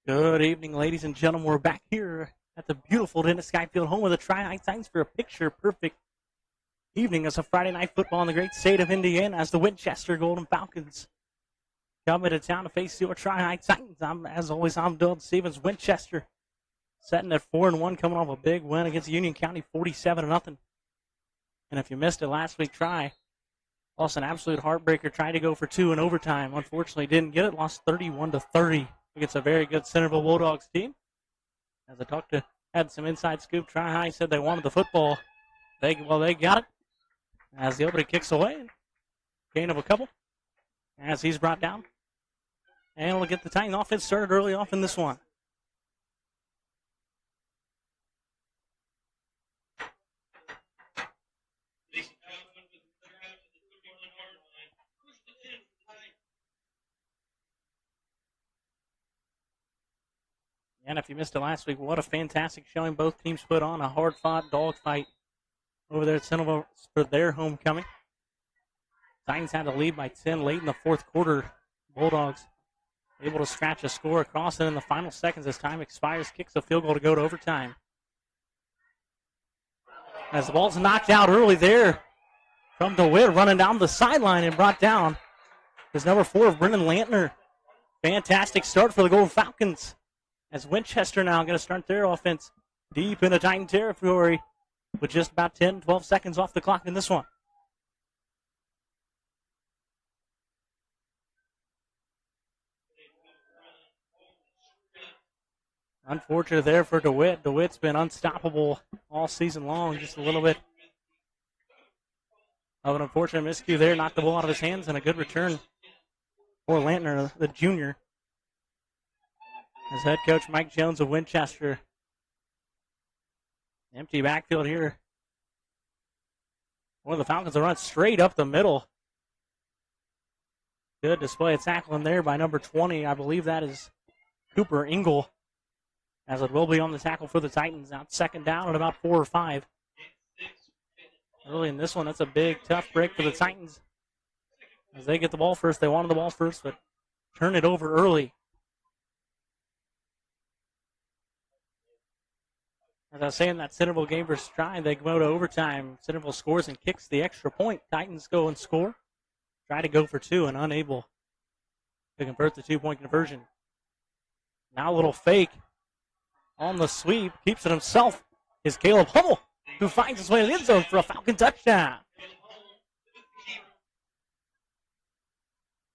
Good evening, ladies and gentlemen. We're back here at the beautiful Dennis Skyfield, home of the Tri-High Titans, for a picture-perfect evening as a Friday night football in the great state of Indiana as the Winchester Golden Falcons come into town to face your Tri-High Titans. As always, I'm Dylan Stevens. Winchester setting at 4-1, coming off a big win against Union County, 47-0. And if you missed it last week, lost an absolute heartbreaker. Tried to go for two in overtime. Unfortunately, didn't get it. Lost 31-30. It's a very good Centerville Bulldogs team. As I had some inside scoop. Tri-High said they wanted the football. They got it. As the opening kicks away, gain of a couple. As he's brought down, and we'll get the Titan offense started early off in this one. And if you missed it last week, what a fantastic showing both teams put on. A hard-fought dogfight over there at Centerville for their homecoming. Titans had to lead by 10 late in the fourth quarter. Bulldogs able to scratch a score across it in the final seconds as time expires. Kicks a field goal to go to overtime. As the ball's knocked out early there from DeWitt, running down the sideline and brought down is number 4, Brennan Lantner. Fantastic start for the Golden Falcons. As Winchester now going to start their offense deep into Titan territory with just about 10, 12 seconds off the clock in this one. Unfortunate there for DeWitt. DeWitt's been unstoppable all season long. Just a little bit of an unfortunate miscue there. Knocked the ball out of his hands, and a good return for Lantner, the junior. As head coach Mike Jones of Winchester. Empty backfield here. One of the Falcons will run straight up the middle. Good display of tackling there by number 20. I believe that is Cooper Engel. As it will be on the tackle for the Titans. Now second down at about 4 or 5. Early in this one, that's a big, tough break for the Titans. As they get the ball first, they wanted the ball first, but turn it over early. As I was saying, that Centerville game versus Tri, they go to overtime. Centerville scores and kicks the extra point. Titans go and score. Try to go for two and unable to convert the 2-point conversion. Now a little fake on the sweep. Keeps it himself is Caleb Hummel, who finds his way to the end zone for a Falcon touchdown.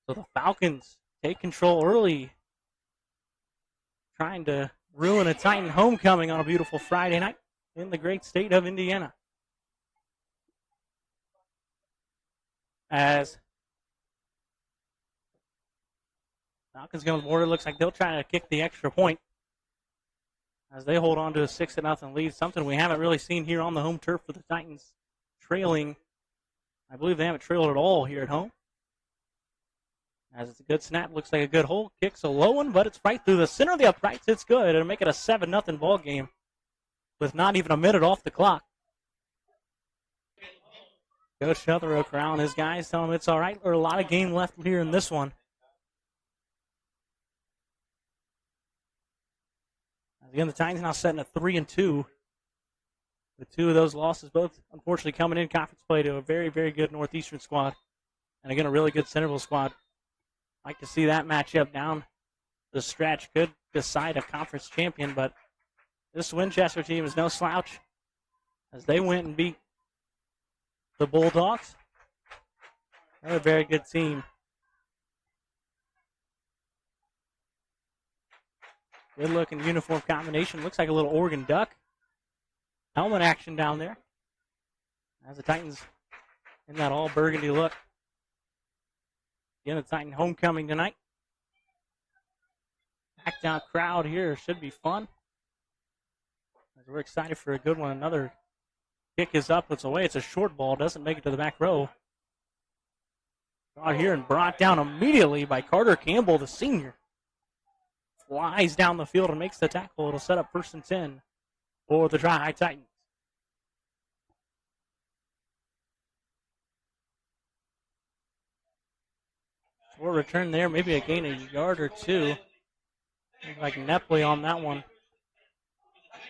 So the Falcons take control early, trying to ruin a Titan homecoming on a beautiful Friday night in the great state of Indiana. As Falcons go on the board, it looks like they'll try to kick the extra point as they hold on to a 6-0 lead, something we haven't really seen here on the home turf for the Titans. Trailing, I believe they haven't trailed at all here at home. As it's a good snap, looks like a good hole. Kicks a low one, but it's right through the center of the uprights. It's good. It'll make it a 7-0 ball game with not even a minute off the clock. Coach Shutherow around his guys, tell him it's all right. There's a lot of game left here in this one. Again, the Titans now setting at 3-2. With two of those losses, both unfortunately coming in conference play to a very, very good Northeastern squad. And again, a really good Centerville squad. Like to see that matchup down the stretch. Could decide a conference champion, but this Winchester team is no slouch as they went and beat the Bulldogs. They're a very good team. Good looking uniform combination. Looks like a little Oregon Duck. Helmet action down there. As the Titans in that all burgundy look. Again, the Titan homecoming tonight. Packed out crowd here. Should be fun. As we're excited for a good one. Another kick is up. It's away. It's a short ball. Doesn't make it to the back row. Out here and brought down immediately by Carter Campbell, the senior. Flies down the field and makes the tackle. It'll set up 1st and 10 for the Tri-High Titans. Short return there, maybe a gain a yard or two. Looks like Nepley on that one.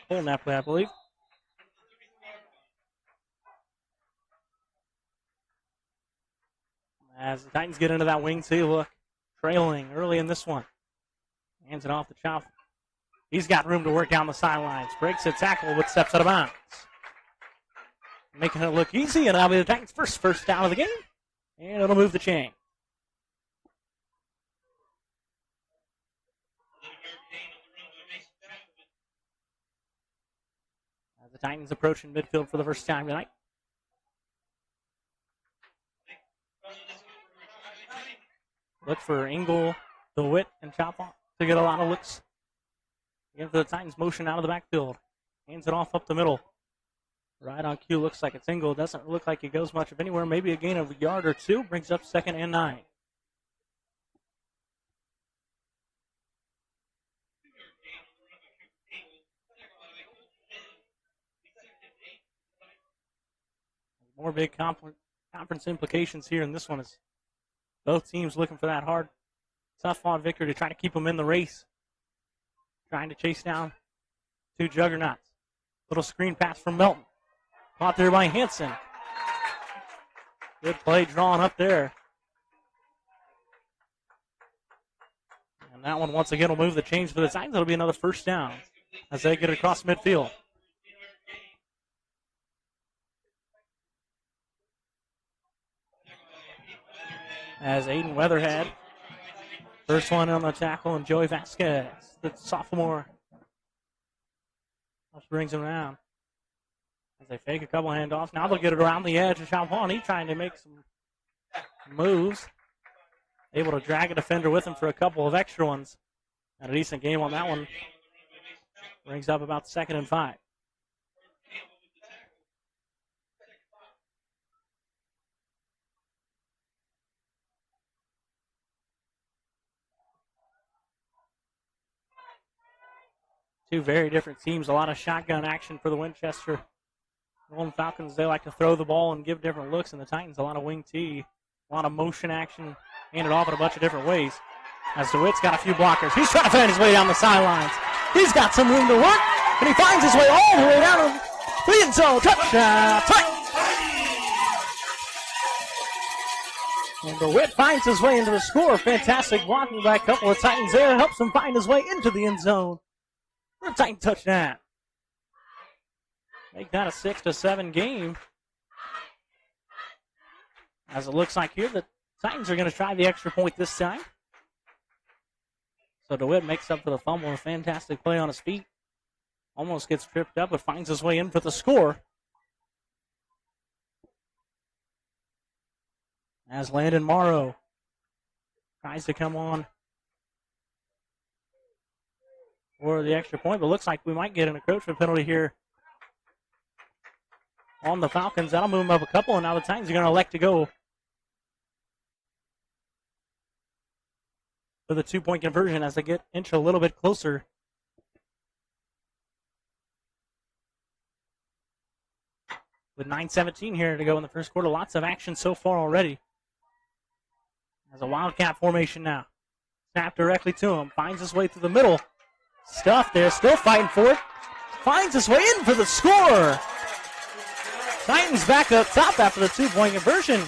Cole Nepley, I believe. As the Titans get into that wing tee look, trailing early in this one. Hands it off to Chow. He's got room to work down the sidelines. Breaks a tackle but steps out of bounds. Making it look easy, and that'll be the Titans' first down of the game. And it'll move the chain. As the Titans approaching midfield for the first time tonight. Look for Engel, DeWitt, and Choppa to get a lot of looks. Again for the Titans motion out of the backfield. Hands it off up the middle. Right on cue, looks like it's Engel. Doesn't look like he goes much of anywhere. Maybe a gain of a yard or two. Brings up 2nd and 9. More big conference implications here in this one is both teams looking for that hard, tough-fought victory to try to keep them in the race. Trying to chase down 2 juggernauts. Little screen pass from Melton. Caught there by Hanson. Good play drawn up there. And that one once again will move the chains for the Titans. It'll be another first down as they get across midfield. As Aiden Weatherhead, first one on the tackle, and Joey Vasquez, the sophomore, just brings him down. As they fake a couple handoffs, now they'll get it around the edge of Champagne, trying to make some moves. Able to drag a defender with him for a couple of extra ones. And a decent game on that one. Brings up about 2nd and 5. Two very different teams. A lot of shotgun action for the Winchester Golden Falcons. They like to throw the ball and give different looks, and the Titans a lot of wing tee, a lot of motion action, handed off in a bunch of different ways. As DeWitt's got a few blockers. He's trying to find his way down the sidelines. He's got some room to work, and he finds his way all the way down to the end zone. Touchdown, Titans! And DeWitt finds his way into the score. Fantastic blocking by a couple of Titans there. Helps him find his way into the end zone for a Titan touchdown. Make that a 6-7 game. As it looks like here, the Titans are going to try the extra point this time. So DeWitt makes up for the fumble. A fantastic play on his feet. Almost gets tripped up, but finds his way in for the score. As Landon Morrow tries to come on for the extra point, but looks like we might get an encroachment penalty here on the Falcons. That'll move them up a couple, and now the Titans are going to elect to go for the 2-point conversion as they get inch a little bit closer. With 9:17 here to go in the first quarter. Lots of action so far already. As a Wildcat formation now. Snap directly to him. Finds his way through the middle. Stuff there. Still fighting for it. Finds his way in for the score. Titans back up top after the 2-point conversion.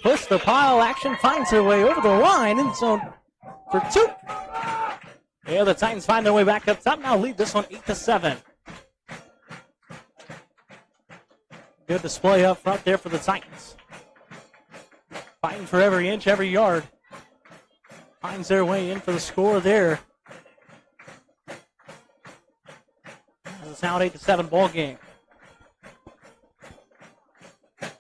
Push the pile action. Finds their way over the line. End zone for 2. Yeah, the Titans find their way back up top. Now lead this one 8-7. Good display up front there for the Titans. Fighting for every inch, every yard. Finds their way in for the score there. It's now an 8-7 ball game. There's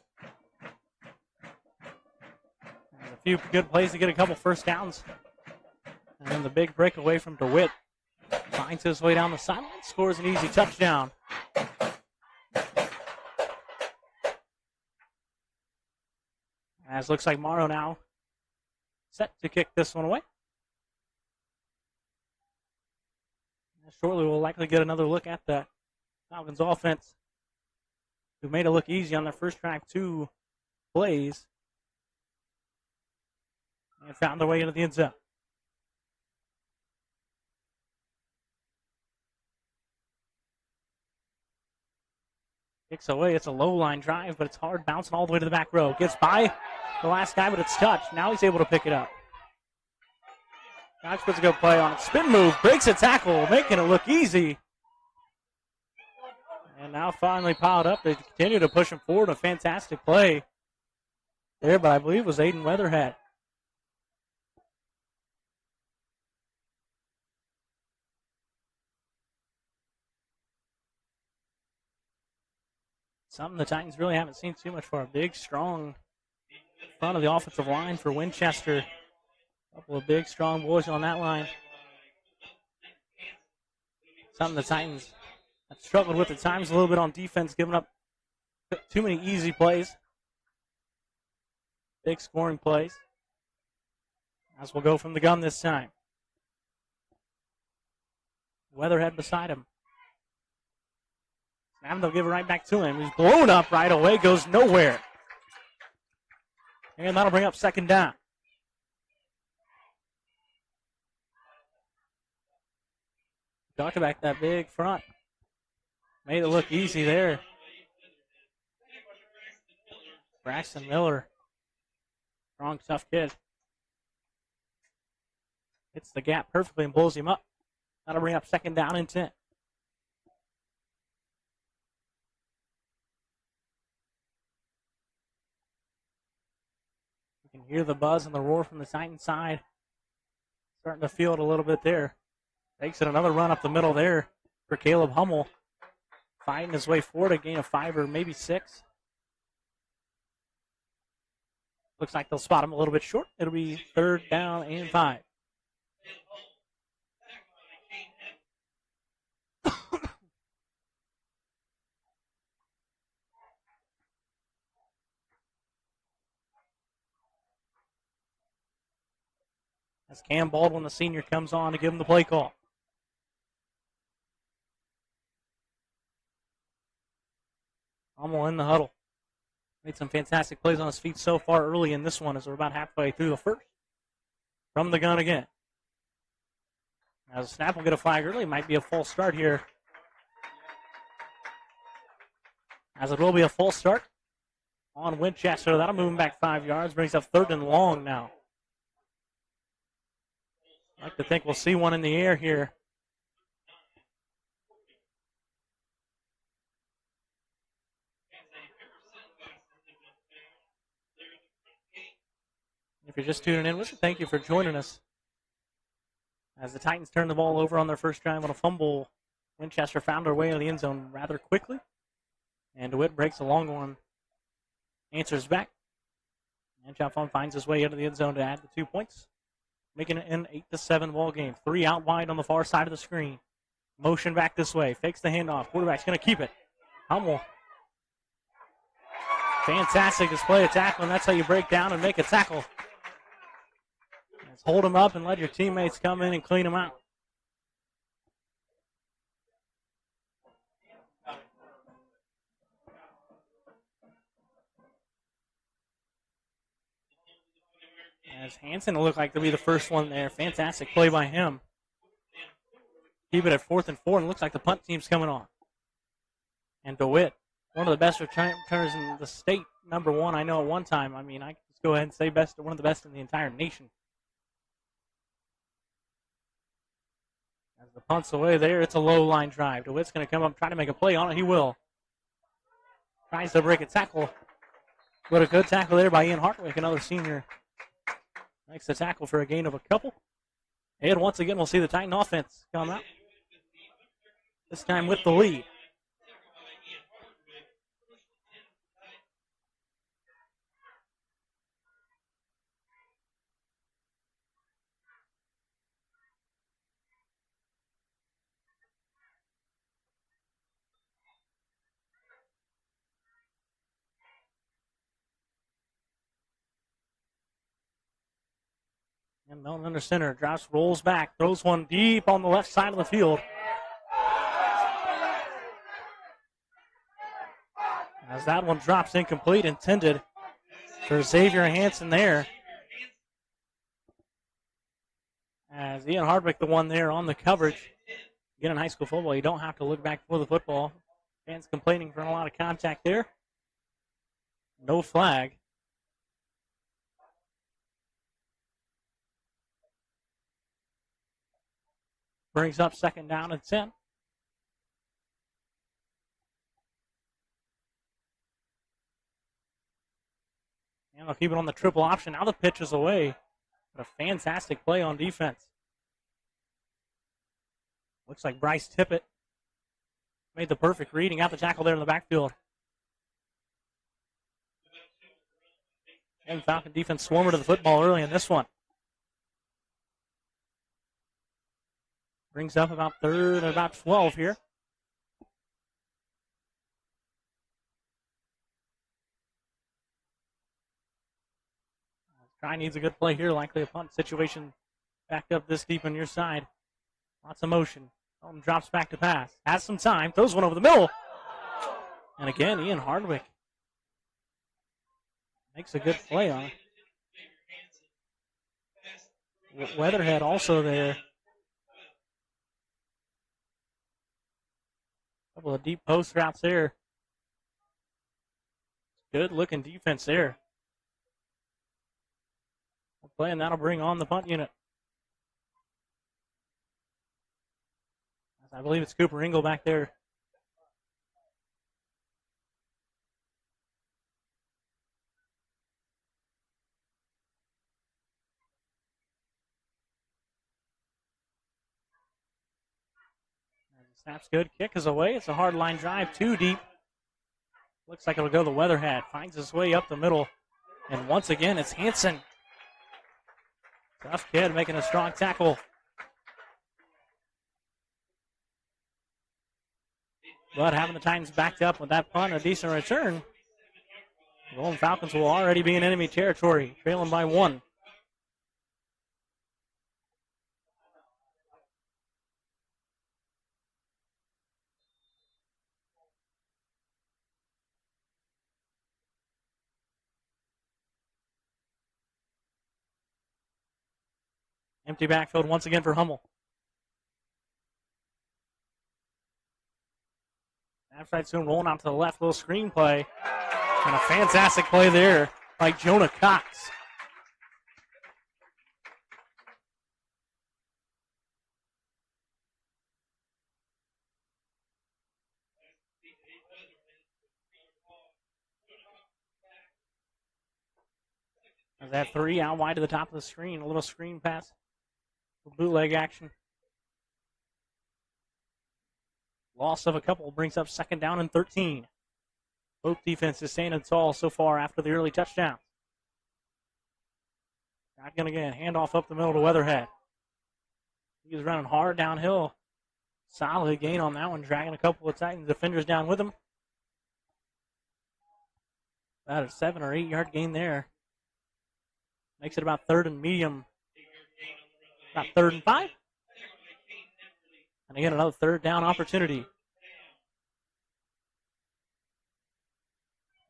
a few good plays to get a couple first downs. And then the big breakaway from DeWitt. Finds his way down the sideline, scores an easy touchdown. As looks like Morrow now set to kick this one away. Shortly, we'll likely get another look at the Falcons offense, who made it look easy on their first drive 2 plays and found their way into the end zone. Kicks away. It's a low line drive, but it's hard bouncing all the way to the back row. Gets by the last guy, but it's touched. Now he's able to pick it up. Cox puts a good play on it. Spin move, breaks a tackle, making it look easy. And now finally piled up. They continue to push him forward. A fantastic play there, but I believe it was Aiden Weatherhead. Something the Titans really haven't seen too much for. A big, strong front of the offensive line for Winchester. A couple of big, strong boys on that line. Something the Titans have struggled with at times a little bit on defense, giving up too many easy plays. Big scoring plays. As we'll go from the gun this time. Weatherhead beside him. And they'll give it right back to him. He's blown up right away, goes nowhere. And that'll bring up second down. Talked about that big front. Made it look easy there. Braxton Miller. Strong, tough kid. Hits the gap perfectly and blows him up. That'll bring up second down and 10. You can hear the buzz and the roar from the Titan side. Starting to feel it a little bit there. Takes it another run up the middle there for Caleb Hummel. Fighting his way forward, a gain of 5 or maybe 6. Looks like they'll spot him a little bit short. It'll be third down and 5. As Cam Baldwin, the senior, comes on to give him the play call. Hummel in the huddle. Made some fantastic plays on his feet so far early in this one as we're about halfway through the first. From the gun again. As the snap will get a flag early, it might be a false start here. As it will be a false start on Winchester. That'll move him back 5 yards. Brings up third and long now. I like to think we'll see one in the air here. If you're just tuning in with us, thank you for joining us. As the Titans turn the ball over on their first drive on a fumble, Winchester found their way into the end zone rather quickly. And DeWitt breaks a long one. Answers back. And Chaffon finds his way into the end zone to add the 2 points. Making it an 8-7 ball game. 3 out wide on the far side of the screen. Motion back this way. Fakes the handoff. Quarterback's going to keep it. Hummel. Fantastic display of tackling. That's how you break down and make a tackle. Just hold them up and let your teammates come in and clean them out. As Hansen will look like to be the first one there. Fantastic play by him. Keep it at 4th and 4, and it looks like the punt team's coming on. And DeWitt, one of the best returners in the state, number 1, I know at one time. I mean, I can just go ahead and say one of the best in the entire nation. As the punt's away there, it's a low line drive. DeWitt's going to come up and try to make a play on it. He will. Tries to break a tackle. But a good tackle there by Ian Hartwick, another senior. Makes the tackle for a gain of a couple. And once again, we'll see the Titan offense come out. This time with the lead. And Melton under center, drops, rolls back, throws one deep on the left side of the field. As that one drops incomplete, intended for Xavier Hansen there. As Ian Hardwick, the one there on the coverage. Again, in high school football, you don't have to look back for the football. Fans complaining for a lot of contact there. No flag. Brings up 2nd down and 10. And they'll keep it on the triple option. Now the pitch is away. But a fantastic play on defense. Looks like Bryce Tippett made the perfect read and got the tackle there in the backfield. And Falcon defense swarmed to the football early in this one. Brings up about 3rd and about 12 here. Try needs a good play here. Likely a punt situation backed up this deep on your side. Lots of motion. Dalton drops back to pass. Has some time. Throws one over the middle. And again, Ian Hardwick makes a good play on it. Weatherhead also there. Couple of deep post routes there. Good looking defense there. Play, and that'll bring on the punt unit. I believe it's Cooper Engel back there. Snap's good. Kick is away. It's a hard line drive. Too deep. Looks like it'll go the Weatherhead. Finds his way up the middle. And once again, it's Hanson. Tough kid making a strong tackle. But having the Titans backed up with that punt, a decent return, the Golden Falcons will already be in enemy territory, trailing by 1. Empty backfield once again for Hummel. Outside soon rolling out to the left, little screen play. And a fantastic play there by Jonah Cox. There's that 3 out wide to the top of the screen. A little screen pass. Bootleg action. Loss of a couple brings up 2nd down and 13. Both defenses standing tall so far after the early touchdown. Shotgun again. Handoff up the middle to Weatherhead. He was running hard downhill. Solid gain on that one, dragging a couple of Titans defenders down with him. About a 7 or 8 yard gain there. Makes it about 3rd and medium. About 3rd and 5. And again, another 3rd down opportunity.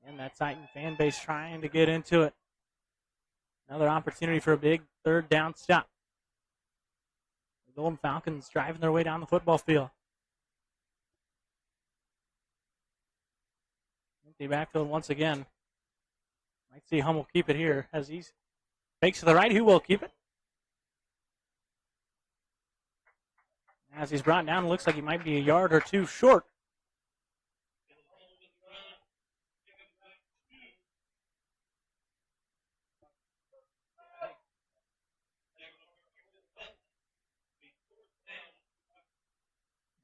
And that Titan fan base trying to get into it. Another opportunity for a big 3rd down stop. The Golden Falcons driving their way down the football field. Empty backfield once again. Might see Hummel keep it here as he fakes to the right. Who will keep it? As he's brought down, it looks like he might be a yard or 2 short.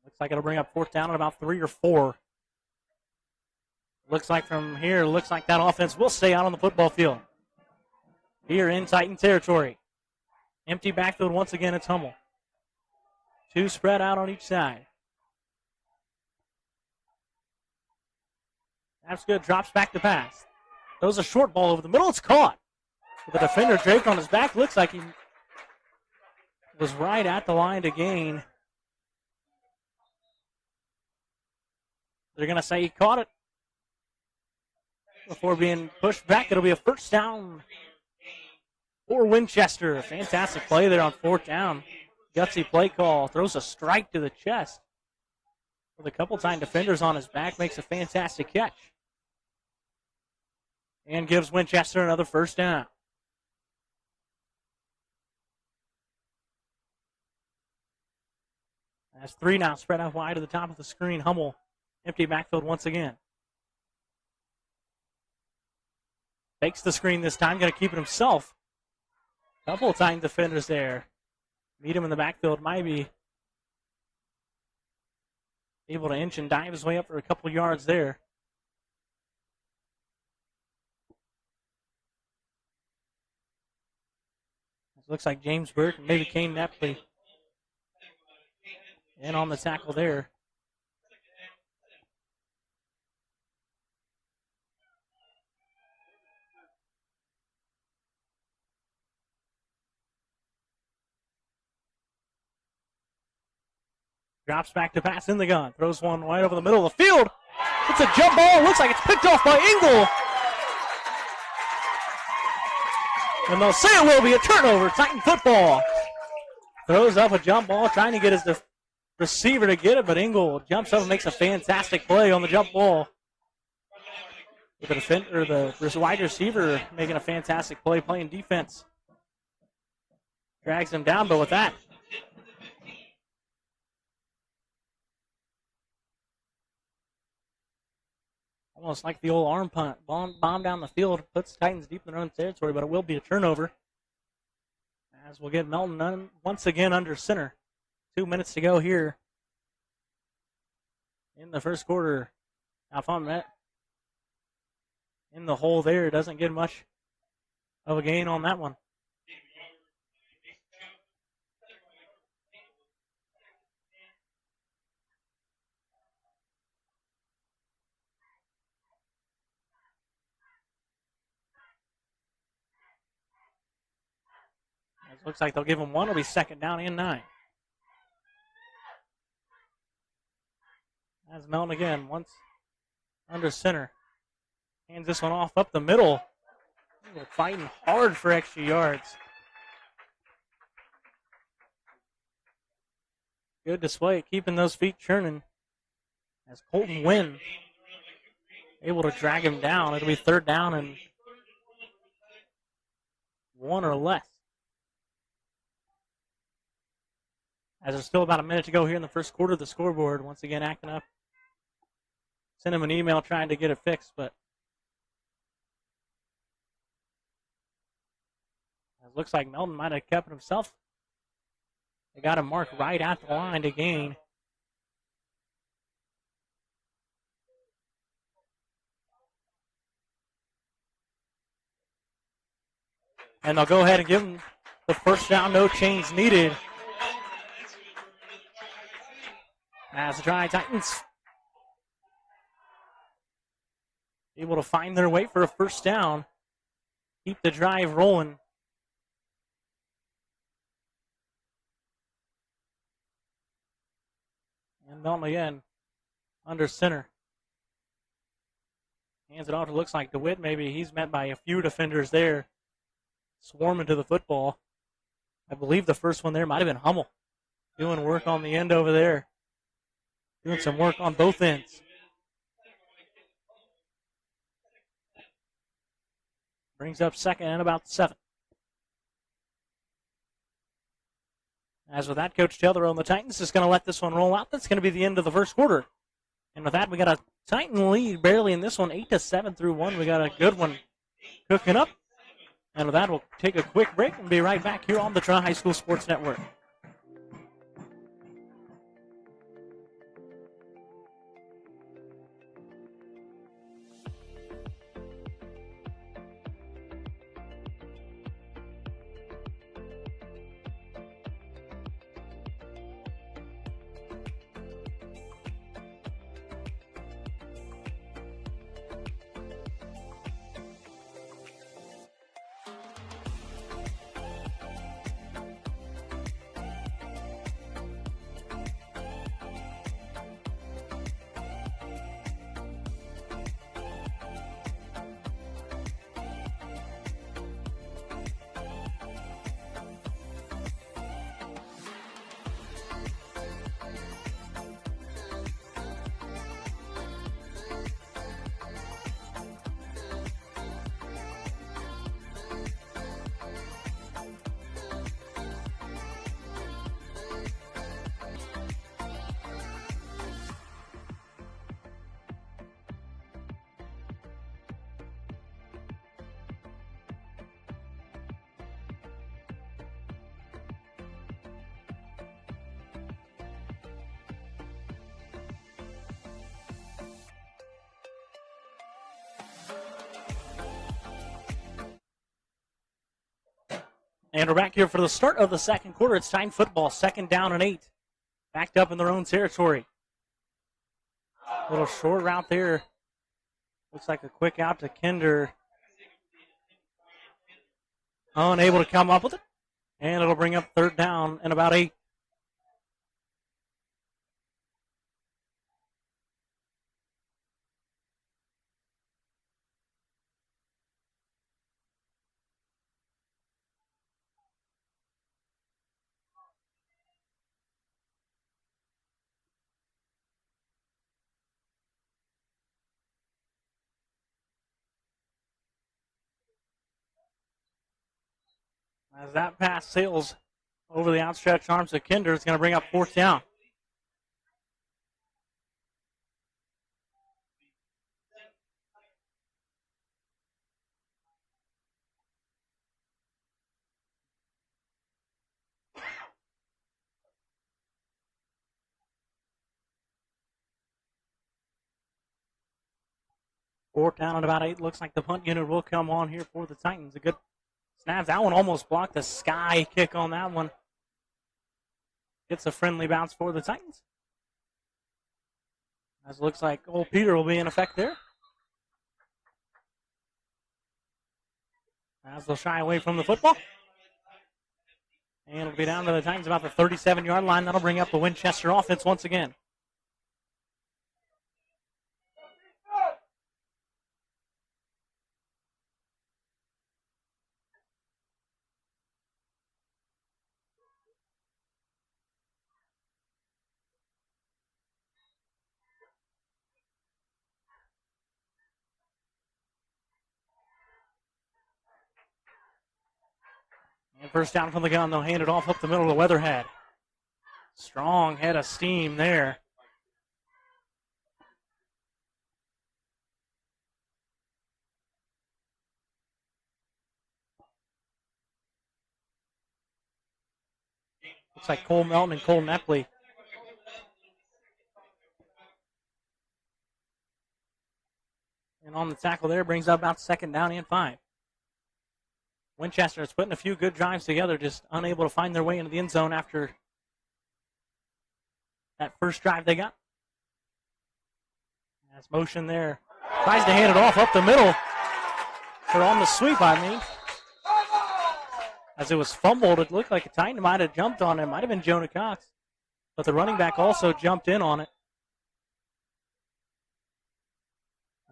Looks like it'll bring up 4th down at about 3 or 4. Looks like from here, looks like that offense will stay out on the football field. Here in Titan territory. Empty backfield once again, it's Hummel. 2 spread out on each side. That's good. Drops back to pass. Throws a short ball over the middle. It's caught. With the defender draped on his back. Looks like he was right at the line to gain. They're going to say he caught it. Before being pushed back, it'll be a 1st down for Winchester. Fantastic play there on 4th down. Gutsy play call. Throws a strike to the chest. with a couple time defenders on his back, makes a fantastic catch. And gives Winchester another first down. That's 3 now, spread out wide to the top of the screen. Hummel, empty backfield once again. Takes the screen this time, going to keep it himself. Couple of time defenders there. Meet him in the backfield, might be able to inch and dive his way up for a couple of yards there. It looks like James Burke and maybe Kane Nepley in on the tackle there. Drops back to pass in the gun. Throws one right over the middle of the field. It's a jump ball. Looks like it's picked off by Engel. And they'll say it will be a turnover. Titan football. Throws up a jump ball, trying to get his receiver to get it, but Engel jumps up and makes a fantastic play on the jump ball. With the defender, the wide receiver making a fantastic play, playing defense. Drags him down, but with that, almost like the old arm punt. Bomb down the field, puts Titans deep in their own territory, but it will be a turnover. As we'll get Melton once again under center. 2 minutes to go here in the first quarter. Now if I'm in the hole there, doesn't get much of a gain on that one. It looks like they'll give him one. It'll be second down and 9. As Melton again, once under center. Hands this one off up the middle. Fighting hard for extra yards. Good display, keeping those feet churning. As Colton Wynn able to drag him down. It'll be third down and 1 or less. As there's still about a minute to go here in the first quarter, the scoreboard once again acting up. Sent him an email trying to get it fixed, but it looks like Melton might have kept it himself. They got him marked right at the line to gain. And they'll go ahead and give him the first down, no change needed. As the Titans able to find their way for a first down. Keep the drive rolling. And Melton again under center. Hands it off. It looks like DeWitt maybe. He's met by a few defenders there. Swarming to the football. I believe the first one there might have been Hummel. Doing work on the end over there. Doing some work on both ends. Brings up second and about 7. As with that, Coach Taylor on the Titans is going to let this one roll out. That's going to be the end of the first quarter. And with that, we got a Titan lead barely in this one, 8-7 through 1. We got a good one cooking up. And with that, we'll take a quick break and be right back here on the Tri-High School Sports Network. And we're back here for the start of the second quarter. It's Titan football, 2nd down and 8. Backed up in their own territory. Little short route there. Looks like a quick out to Kinder. Unable to come up with it. And it'll bring up 3rd down and about 8. As that pass sails over the outstretched arms of Kinder, it's going to bring up 4th down. Fourth down and about 8. Looks like the punt unit will come on here for the Titans. A good snap. That one almost blocked the sky kick on that one. Gets a friendly bounce for the Titans. As it looks like old Peter will be in effect there. As they'll shy away from the football. And it'll be down to the Titans about the 37-yard line. That'll bring up the Winchester offense once again. And first down from the gun. They'll hand it off up the middle to Weatherhead. Strong head of steam there. Looks like Cole Melton and Cole Nepley. And on the tackle there brings up about 2nd down and 5. Winchester is putting a few good drives together, just unable to find their way into the end zone after that first drive they got. That's motion there. Tries to hand it off up the middle. Or on the sweep, I mean. As it was fumbled, it looked like a Titan might have jumped on it. It might have been Jonah Cox. But the running back also jumped in on it.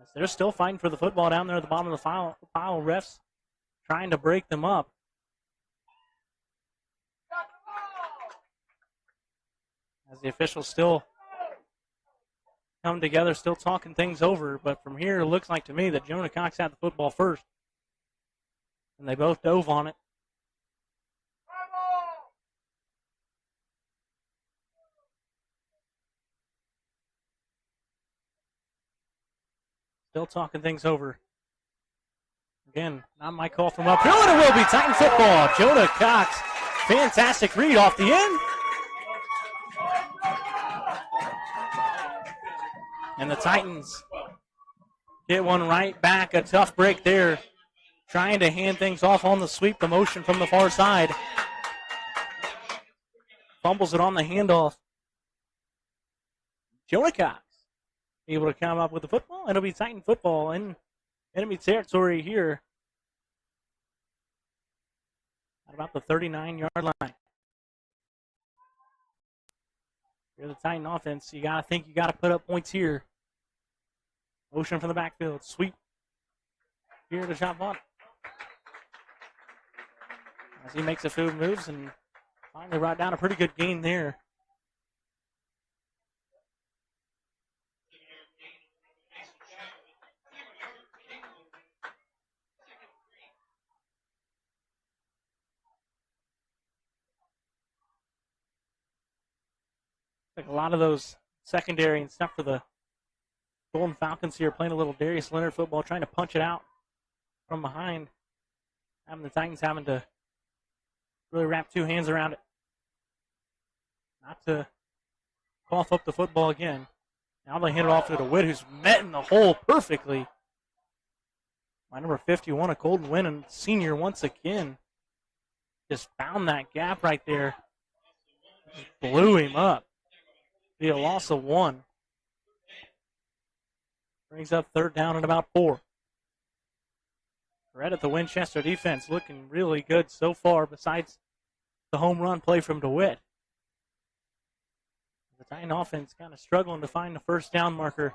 As they're still fighting for the football down there at the bottom of the pile. Refs trying to break them up. As the officials still come together, still talking things over. But from here, it looks like to me that Jonah Cox had the football first. And they both dove on it. Still talking things over. Again, not my call from up here, and it will be Titan football. Jonah Cox, fantastic read off the end. And the Titans get one right back. A tough break there. Trying to hand things off on the sweep, the motion from the far side. Fumbles it on the handoff. Jonah Cox able to come up with the football, and it'll be Titan football in enemy territory here at about the 39-yard line. You're the Titan offense. You gotta think you gotta put up points here. Motion from the backfield, sweep here to Shot Vaughn. As he makes a few moves and finally brought down a pretty good gain there. Like a lot of those secondary and stuff for the Golden Falcons here, playing a little Darius Leonard football, trying to punch it out from behind. Having the Titans having to really wrap two hands around it. Not to cough up the football again. Now they hand it off to DeWitt, who's met in the hole perfectly. My number 51, a Colton Winnan senior once again. just found that gap right there. Just blew him up. Be a loss of 1. Brings up 3rd down and about 4. Right at the Winchester defense, looking really good so far, besides the home run play from DeWitt. The Titan offense kind of struggling to find the first down marker,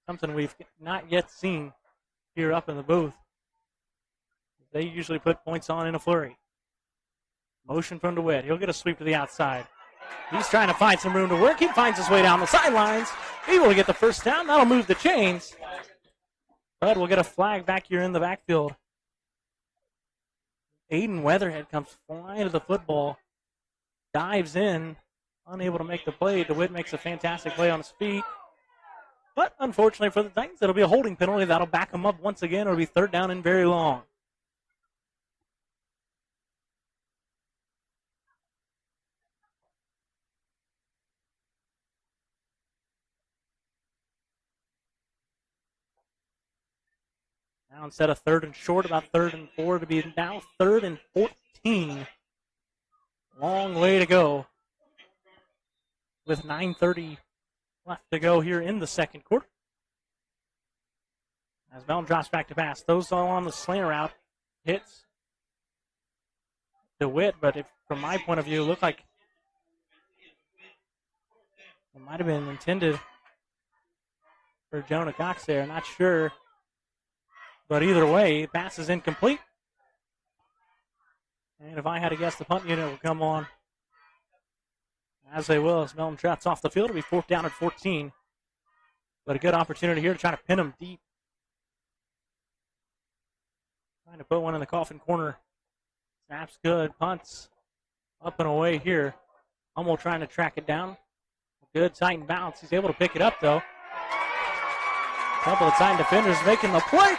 something we've not yet seen here up in the booth. They usually put points on in a flurry. Motion from DeWitt. He'll get a sweep to the outside. He's trying to find some room to work. He finds his way down the sidelines. Able to get the first down. That'll move the chains. But we'll get a flag back here in the backfield. Aiden Weatherhead comes flying to the football. Dives in. Unable to make the play. DeWitt makes a fantastic play on his feet. But unfortunately for the Titans, it'll be a holding penalty. That'll back them up once again. It'll be 3rd down and very long. Now instead of 3rd and short, about 3rd and 4 to be now 3rd and 14. Long way to go. With 9:30 left to go here in the second quarter. As Melton drops back to pass. Those all on the slant route. Hits DeWitt, but from my point of view, it looked like it might have been intended for Jonah Cox there. Not sure. But either way, pass is incomplete. And if I had to guess, the punt unit will come on. As they will, as Melton trots off the field. It'll be 4th down at 14. But a good opportunity here to try to pin him deep. Trying to put one in the coffin corner. Snaps good. Punts up and away here. Hummel trying to track it down. Good Titan bounce. He's able to pick it up, though. A couple of Titan defenders making the play.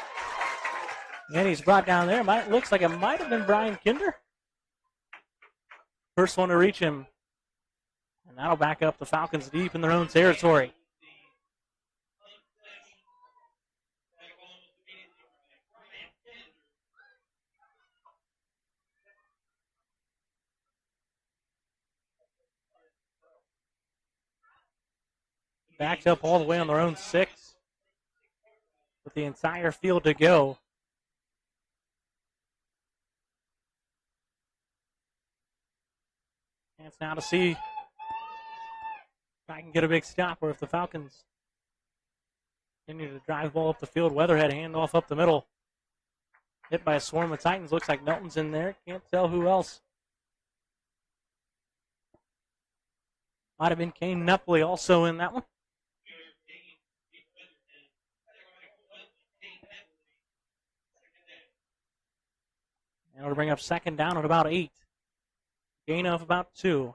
And he's brought down there. Looks like it might have been Brian Kinder. First one to reach him. And that'll back up the Falcons deep in their own territory. Backed up all the way on their own 6. With the entire field to go. Chance now to see if I can get a big stop or if the Falcons continue to drive the ball up the field. Weatherhead handoff up the middle. Hit by a swarm of Titans. Looks like Melton's in there. Can't tell who else. Might have been Kane Nupley also in that one. And it'll bring up 2nd down at about 8. Gain of about 2.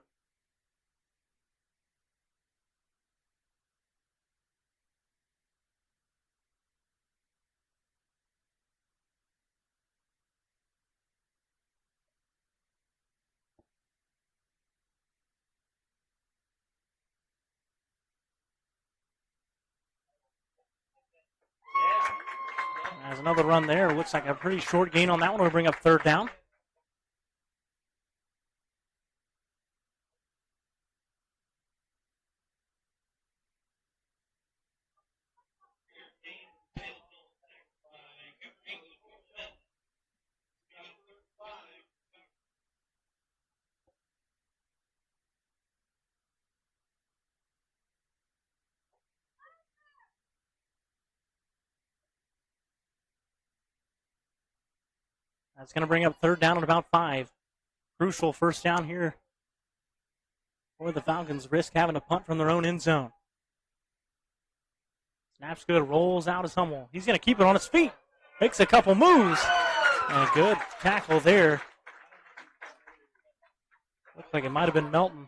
There's another run there. Looks like a pretty short gain on that one. We'll bring up 3rd down. That's going to bring up 3rd down at about 5. Crucial first down here for the Falcons. Risk having a punt from their own end zone. Snaps good, rolls out as Hummel. He's going to keep it on his feet. Makes a couple moves. And a good tackle there. Looks like it might have been Melton.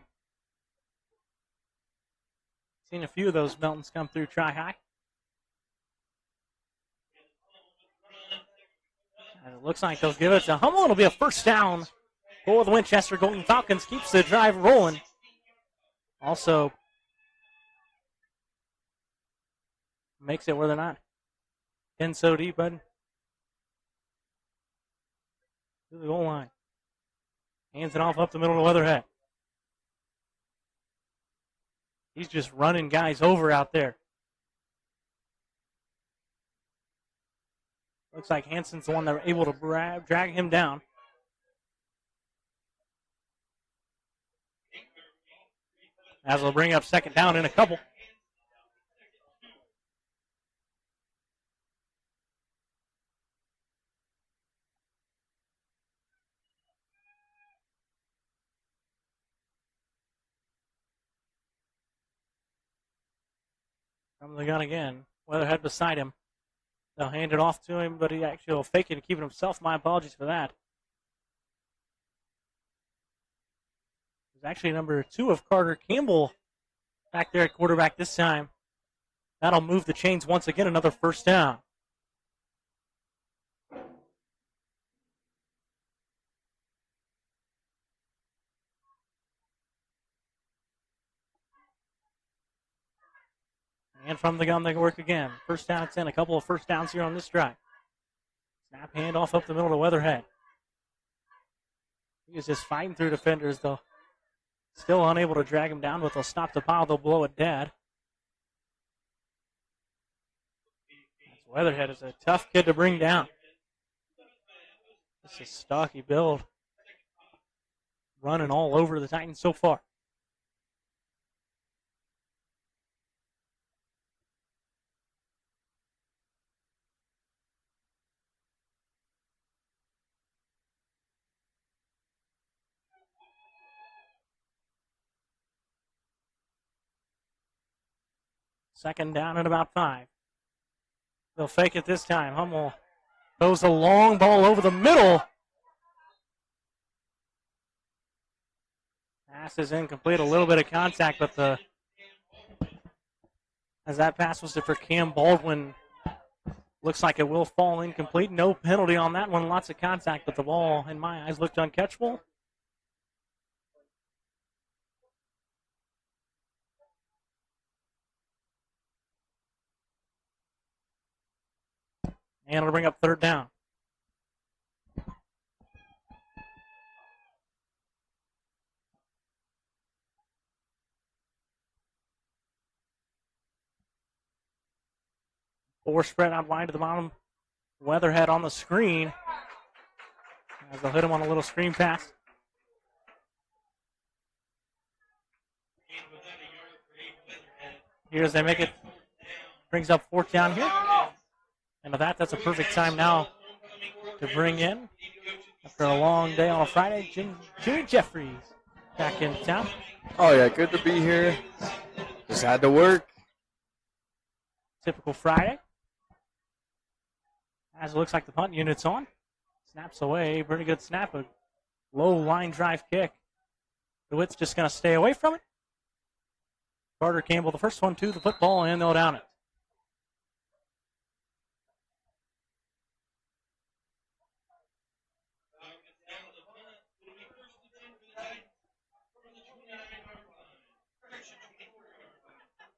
Seen a few of those Meltons come through Tri-High. And it looks like they'll give it to Hummel. It'll be a first down for the Winchester Golden Falcons. Keeps the drive rolling. Also makes it where they're not in so deep, bud. To the goal line. Hands it off up the middle to Weatherhead. He's just running guys over out there. Looks like Hansen's the one that were able to drag him down. As we'll bring up second down in a couple. From the gun again. Weatherhead beside him. They'll hand it off to him, but he actually will fake it and keep it himself. My apologies for that. It's actually number 2 of Carter Campbell back there at quarterback this time. That'll move the chains once again, another first down. And from the gun, they work again. First down at 10, a couple of first downs here on this drive. Snap handoff up the middle to Weatherhead. He is just fighting through defenders, though. Still unable to drag him down, but they'll stop the pile. They'll blow it dead. Weatherhead is a tough kid to bring down. This is stocky build. Running all over the Titans so far. Second down and about 5. They'll fake it this time. Hummel throws a long ball over the middle. Pass is incomplete. A little bit of contact, but as that pass was for Cam Baldwin, looks like it will fall incomplete. No penalty on that one. Lots of contact, but the ball, in my eyes, looked uncatchable. And it'll bring up third down. Four spread out wide to the bottom. Weatherhead on the screen. As they'll hit him on a little screen pass. Here as they make it. Brings up fourth down here. And with that, that's a perfect time now to bring in, after a long day on a Friday, Jimmy Jeffries back in town. Oh, yeah, good to be here. Just had to work. Typical Friday. As it looks like the punt unit's on. Snaps away. Pretty good snap. A low line drive kick. DeWitt's just going to stay away from it. Carter Campbell, the first one to the football, and they'll down it.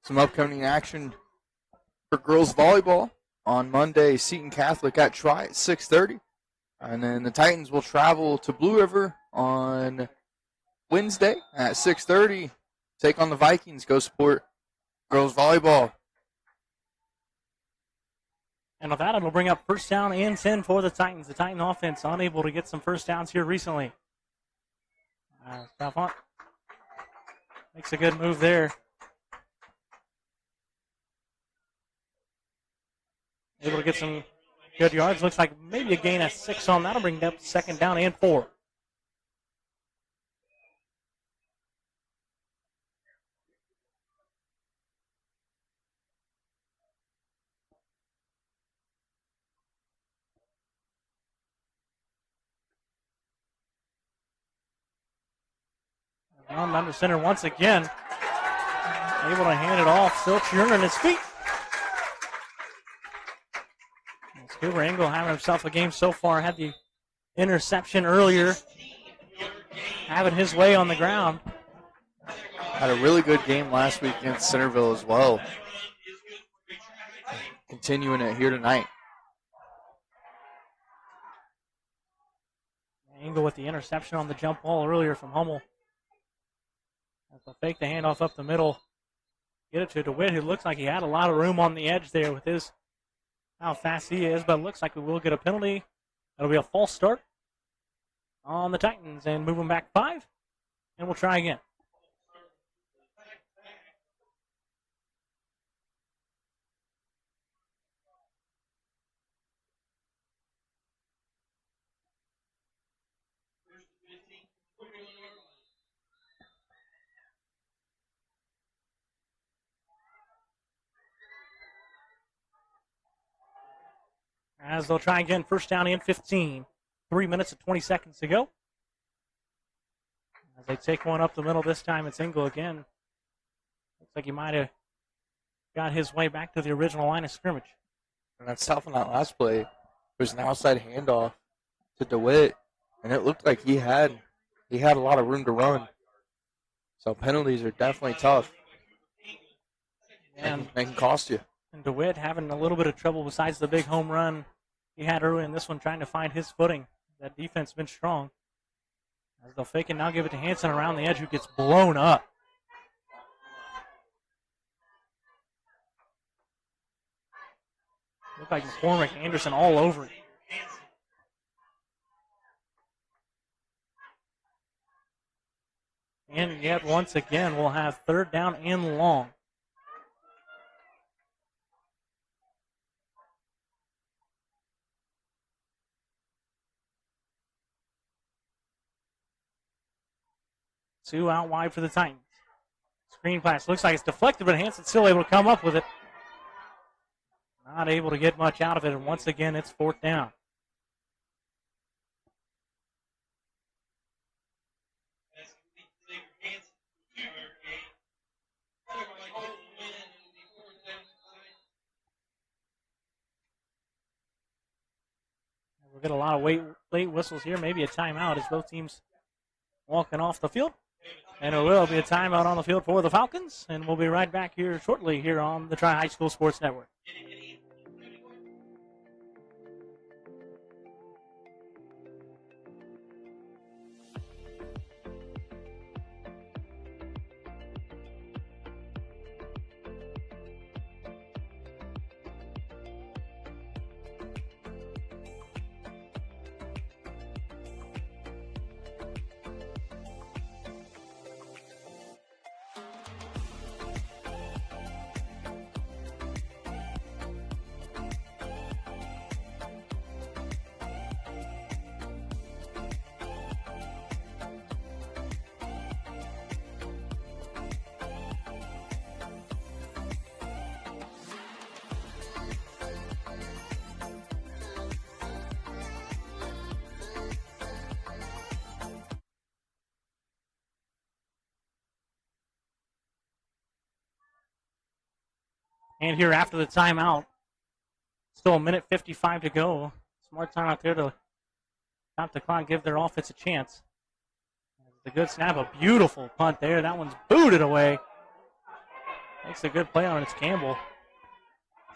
Some upcoming action for girls volleyball on Monday. Seton Catholic at Tri at 6:30. And then the Titans will travel to Blue River on Wednesday at 6:30. Take on the Vikings. Go support girls volleyball. And with that, it'll bring up first down and 10 for the Titans. The Titan offense unable to get some first downs here recently. Hunt makes a good move there. Able to get some good yards. Looks like maybe a gain of 6 on that. That'll bring up second down and 4. Under center once again. Able to hand it off. Still cheering on his feet. Cooper Engel having himself a game so far. Had the interception earlier. Having his way on the ground. Had a really good game last week against Centerville as well. Continuing it here tonight. Engel with the interception on the jump ball earlier from Hummel. As they'll fake the handoff up the middle. Get it to DeWitt, who looks like he had a lot of room on the edge there with how fast he is, but it looks like we will get a penalty. That'll be a false start on the Titans and move them back 5. And we'll try again. As they'll try again, first down and 15. 3 minutes and 20 seconds to go. As they take one up the middle, this time it's Engel again. Looks like he might have got his way back to the original line of scrimmage. And that's tough on that last play. There's an outside handoff to DeWitt, and it looked like he had a lot of room to run. So penalties are definitely tough. And they can cost you. And DeWitt having a little bit of trouble besides the big home run he had early in this one, trying to find his footing. That defense has been strong. As they'll fake it, now give it to Hansen around the edge, who gets blown up. Looked like McCormick Anderson all over it. And yet, once again, we'll have third down and long. Two out wide for the Titans. Screen pass looks like it's deflected, but Hansen's still able to come up with it. Not able to get much out of it, and once again, it's fourth down. We'll get a lot of late whistles here, maybe a timeout as both teams walking off the field. And it will be a timeout on the field for the Falcons, and we'll be right back here shortly here on the Tri-High School Sports Network. And here after the timeout, still a minute 55 to go. Smart time out there to stop the clock, give their offense a chance. The good snap, a beautiful punt there. That one's booted away. Makes a good play on it. It's Campbell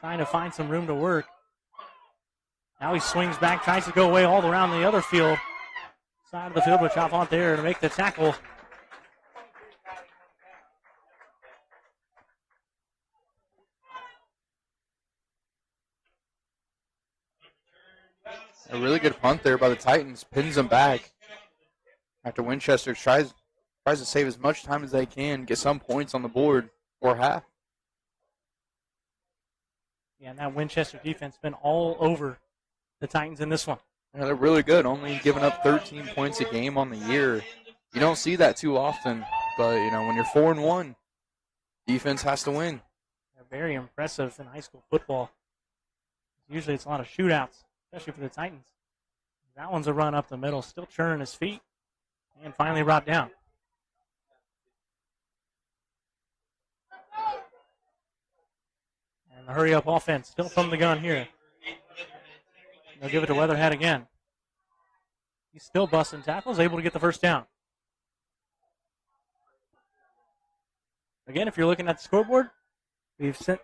trying to find some room to work. Now he swings back, tries to go away all around the other field. Side of the field, but Chalfont there to make the tackle. A really good punt there by the Titans. Pins them back. After Winchester tries to save as much time as they can, get some points on the board or half. Yeah, and that Winchester defense has been all over the Titans in this one. Yeah, they're really good, only giving up 13 points a game on the year. You don't see that too often, but when you're 4-1, defense has to win. They're very impressive in high school football. Usually it's a lot of shootouts, especially for the Titans. That one's a run up the middle, still churning his feet, and finally brought down. And the hurry-up offense still from the gun here. They'll give it to Weatherhead again. He's still busting tackles, able to get the first down. Again, if you're looking at the scoreboard, we've sent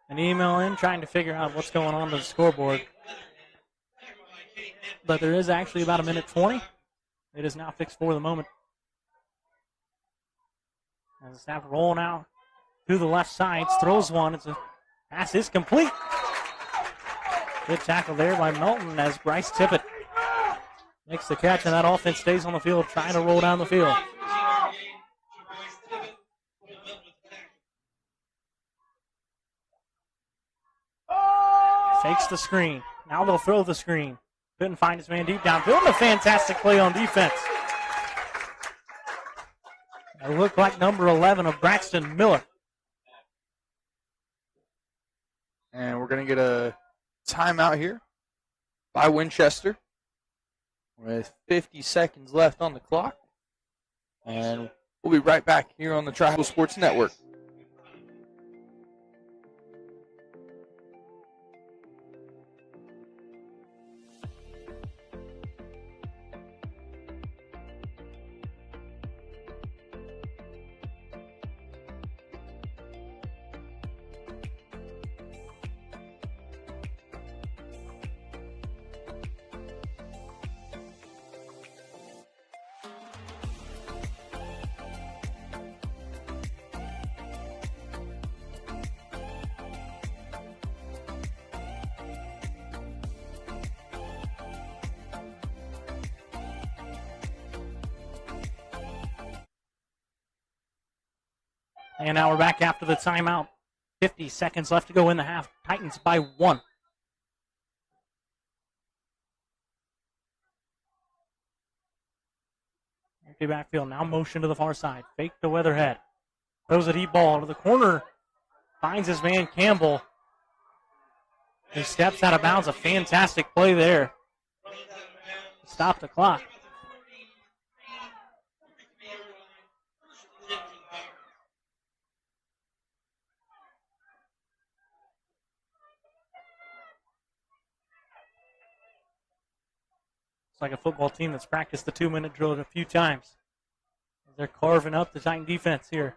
an email in trying to figure out what's going on to the scoreboard. But there is actually about a minute 20 It is now fixed for the moment. As the snap rolling out to the left side, throws one. It's a pass is complete. Good tackle there by Melton as Bryce Tippett makes the catch, and that offense stays on the field trying to roll down the field. Fakes the screen. Now they'll throw the screen. Couldn't find his man deep downfield. A fantastic play on defense. It looked like number 11 of Braxton Miller. And we're going to get a timeout here by Winchester with 50 seconds left on the clock. And we'll be right back here on the Tri-High Sports Network. And now we're back after the timeout. 50 seconds left to go in the half. Titans by 1. Empty backfield. Now motion to the far side. Fake to Weatherhead. Throws a deep ball to the corner. Finds his man Campbell. He steps out of bounds. A fantastic play there. Stop the clock. It's like a football team that's practiced the 2-minute drill a few times. They're carving up the Titan defense here.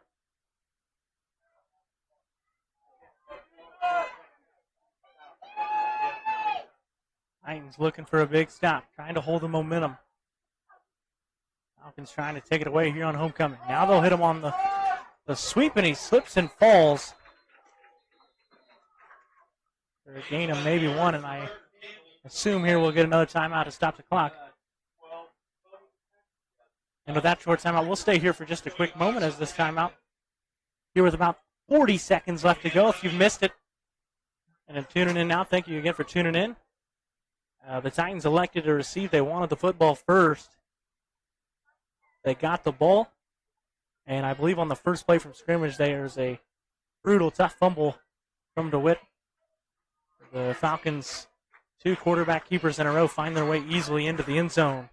Titans looking for a big stop, trying to hold the momentum. Falcons trying to take it away here on homecoming. Now they'll hit him on the sweep, and he slips and falls. For a gain of maybe 1, and I assume here we'll get another timeout to stop the clock. And with that short timeout, we'll stay here for just a quick moment as this timeout. Here with about 40 seconds left to go. If you've missed it and are tuning in now, thank you again for tuning in. The Titans elected to receive. They wanted the football first. They got the ball. And I believe on the first play from scrimmage, there's a brutal, tough fumble from DeWitt. The Falcons, 2 quarterback keepers in a row, find their way easily into the end zone.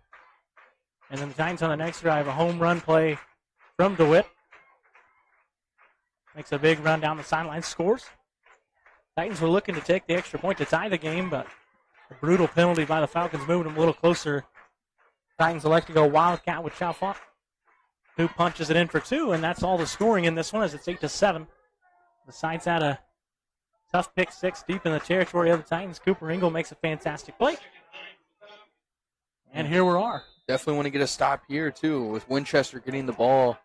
And then the Titans on the next drive, a home run play from DeWitt. Makes a big run down the sideline, scores. Titans were looking to take the extra point to tie the game, but a brutal penalty by the Falcons moved them a little closer. Titans elect to go Wildcat with Chalfont, who punches it in for 2, and that's all the scoring in this one as it's 8-7. The side's had a tough pick 6 deep in the territory of the Titans. Cooper Engel makes a fantastic play. And here we are. Definitely want to get a stop here, too, with Winchester getting the ball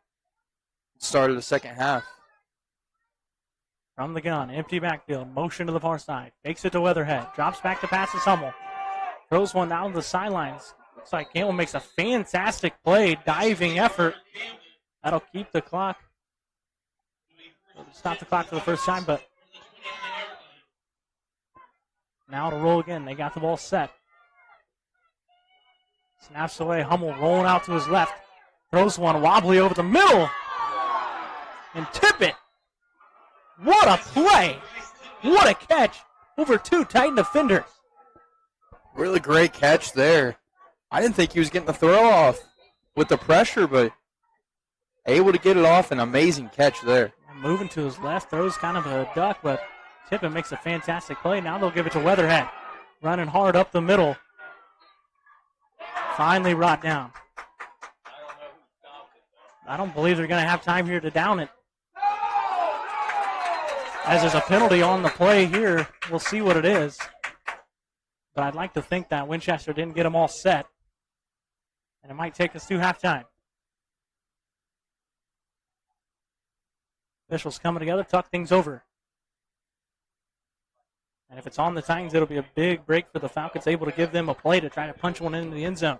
start of the second half. From the gun, empty backfield, motion to the far side. Takes it to Weatherhead. Drops back to pass to Hummel. Throws one down the sidelines. Looks like Campbell makes a fantastic play. Diving effort. That'll keep the clock. Stop the clock for the first time, but now to roll again. They got the ball set. Snaps away. Hummel rolling out to his left. Throws one wobbly over the middle. And Tippett. What a play. What a catch over 2 Titan defenders. Really great catch there. I didn't think he was getting the throw off with the pressure, but able to get it off. An amazing catch there. Moving to his left. Throws kind of a duck, but Tippett makes a fantastic play. Now they'll give it to Weatherhead. Running hard up the middle. Finally brought down. I don't believe they're going to have time here to down it. As there's a penalty on the play here, we'll see what it is. But I'd like to think that Winchester didn't get them all set. And it might take us to halftime. Officials coming together, talk things over. And if it's on the Titans, it'll be a big break for the Falcons, able to give them a play to try to punch one into the end zone.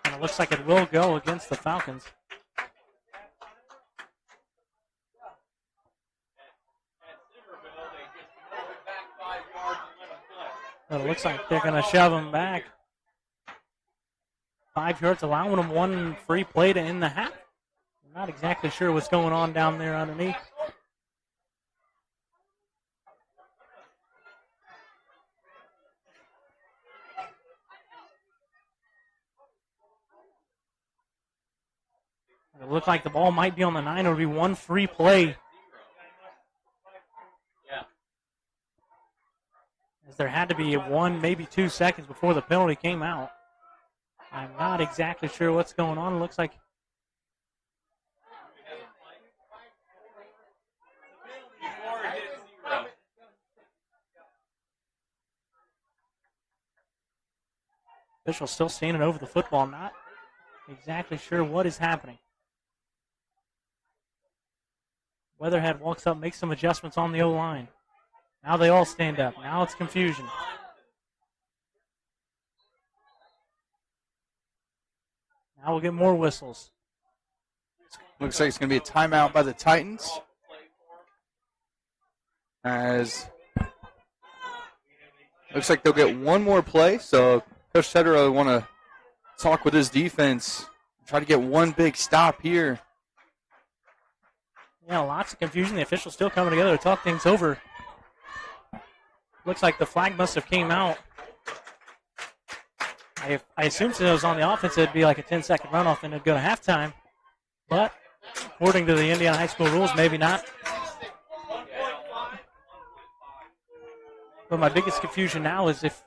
And it looks like it will go against the Falcons. But it looks like they're going to shove them back. 5 yards, allowing them one free play to end the half. I'm not exactly sure what's going on down there underneath. It looked like the ball might be on the 9. It'll be one free play. As there had to be 1, maybe 2 seconds before the penalty came out. I'm not exactly sure what's going on. It looks like official still standing over the football. Not exactly sure what is happening. Weatherhead walks up, makes some adjustments on the O-line. Now they all stand up. Now it's confusion. Now we'll get more whistles. Looks like it's going to be a timeout by the Titans. As looks like they'll get one more play. So Coach Tedder will want to talk with his defense, try to get one big stop here. Yeah, lots of confusion. The officials still coming together to talk things over. Looks like the flag must have came out. I assume since it was on the offense, it'd be like a 10-second runoff and it'd go to halftime. But according to the Indiana high school rules, maybe not. But my biggest confusion now is if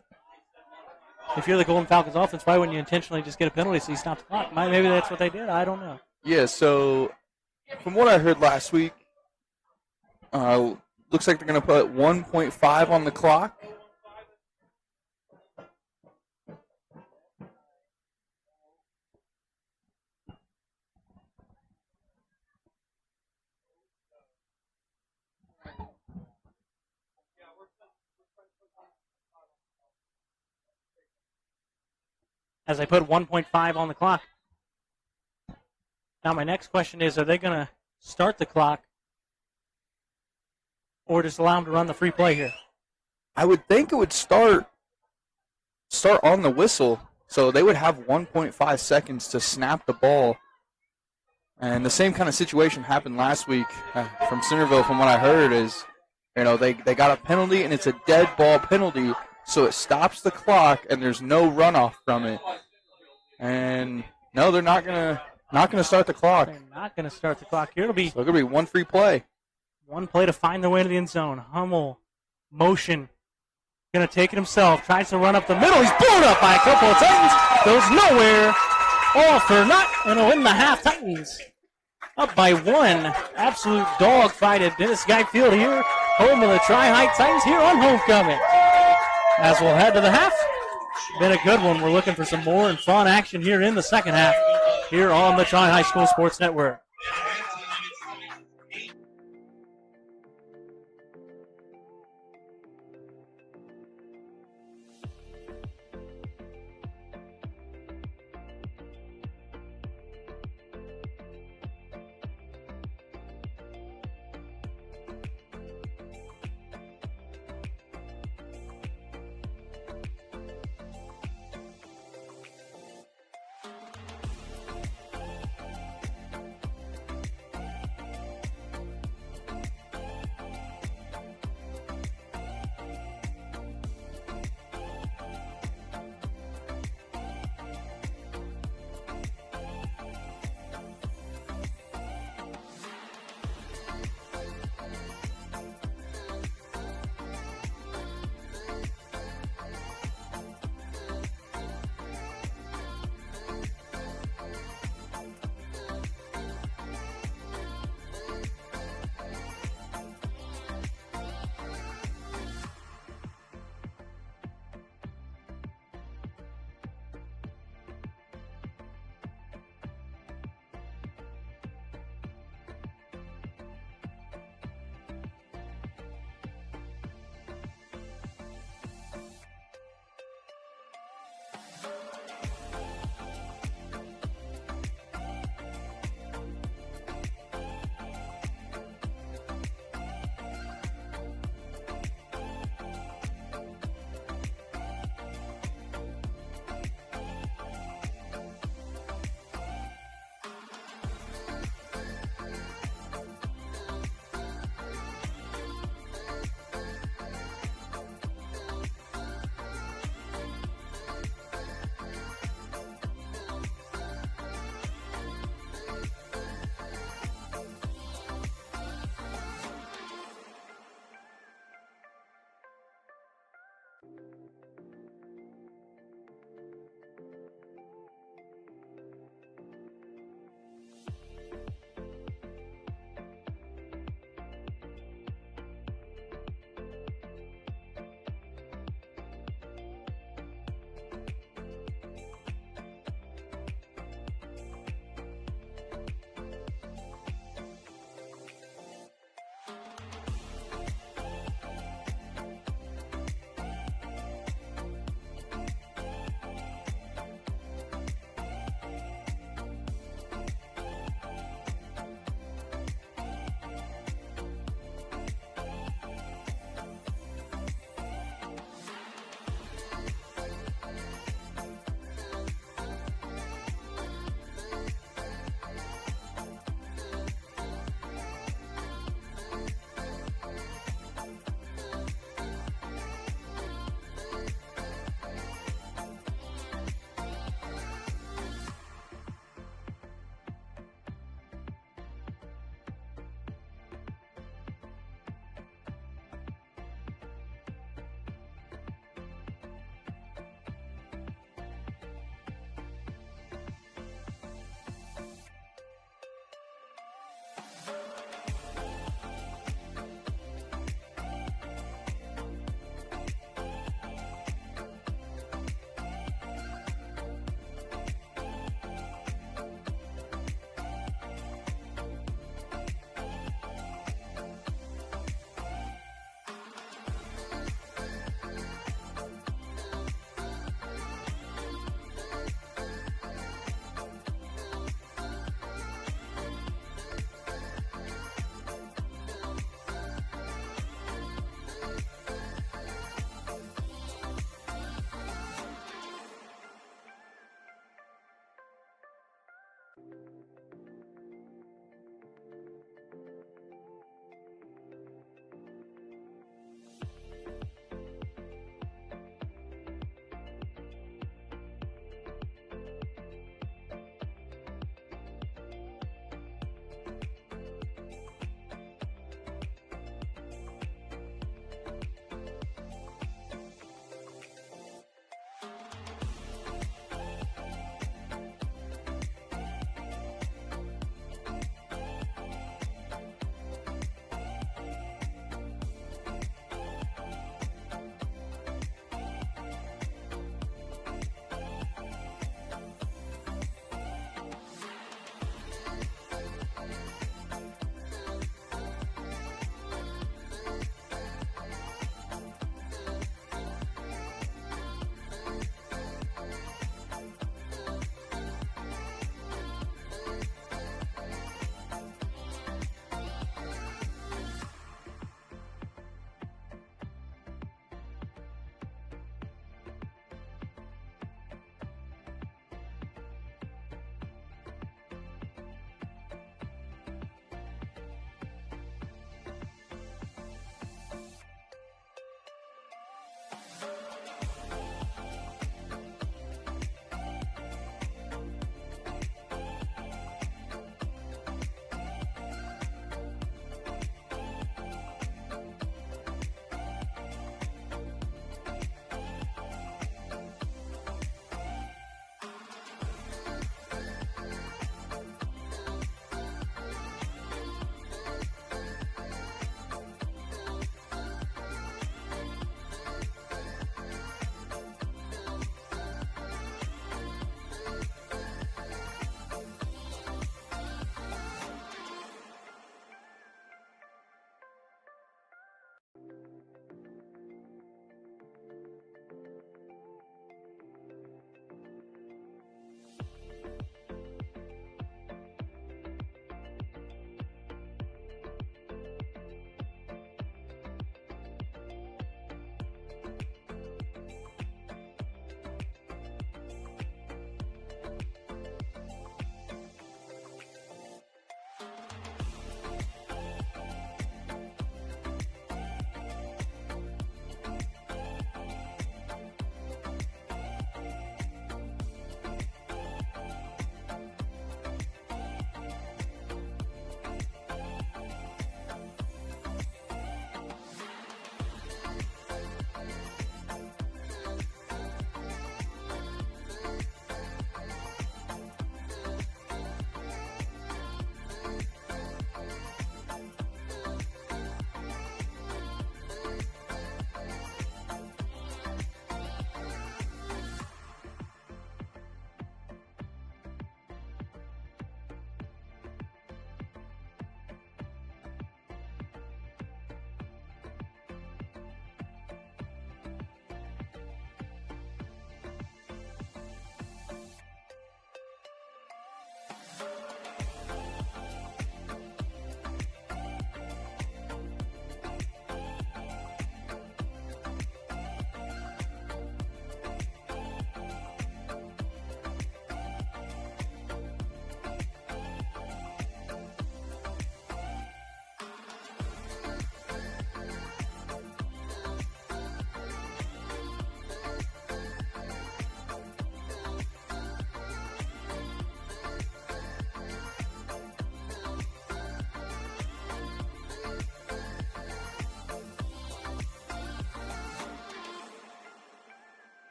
you're the Golden Falcons offense, why wouldn't you intentionally just get a penalty so you stop the clock? Maybe that's what they did. I don't know. Yeah, so from what I heard last week, looks like they're going to put 1.5 on the clock. As I put 1.5 on the clock. Now my next question is, are they going to start the clock or just allow them to run the free play here? I would think it would start on the whistle, so they would have 1.5 seconds to snap the ball. And the same kind of situation happened last week from Centerville, from what I heard, is they got a penalty, and it's a dead ball penalty, so it stops the clock, and there's no runoff from it. And no, they're not gonna start the clock. They're not going to start the clock here. It'll be so it'll be one free play. One play to find their way into the end zone. Hummel, motion, going to take it himself. Tries to run up the middle. He's blown up by a couple of Titans. Goes nowhere. All for naught, and will win the half. Titans up by 1. Absolute dogfight at Dennis Guy Field here. Home of the Tri-High Titans here on homecoming. As we'll head to the half. Been a good one. We're looking for some more and fun action here in the second half here on the Tri-High School Sports Network.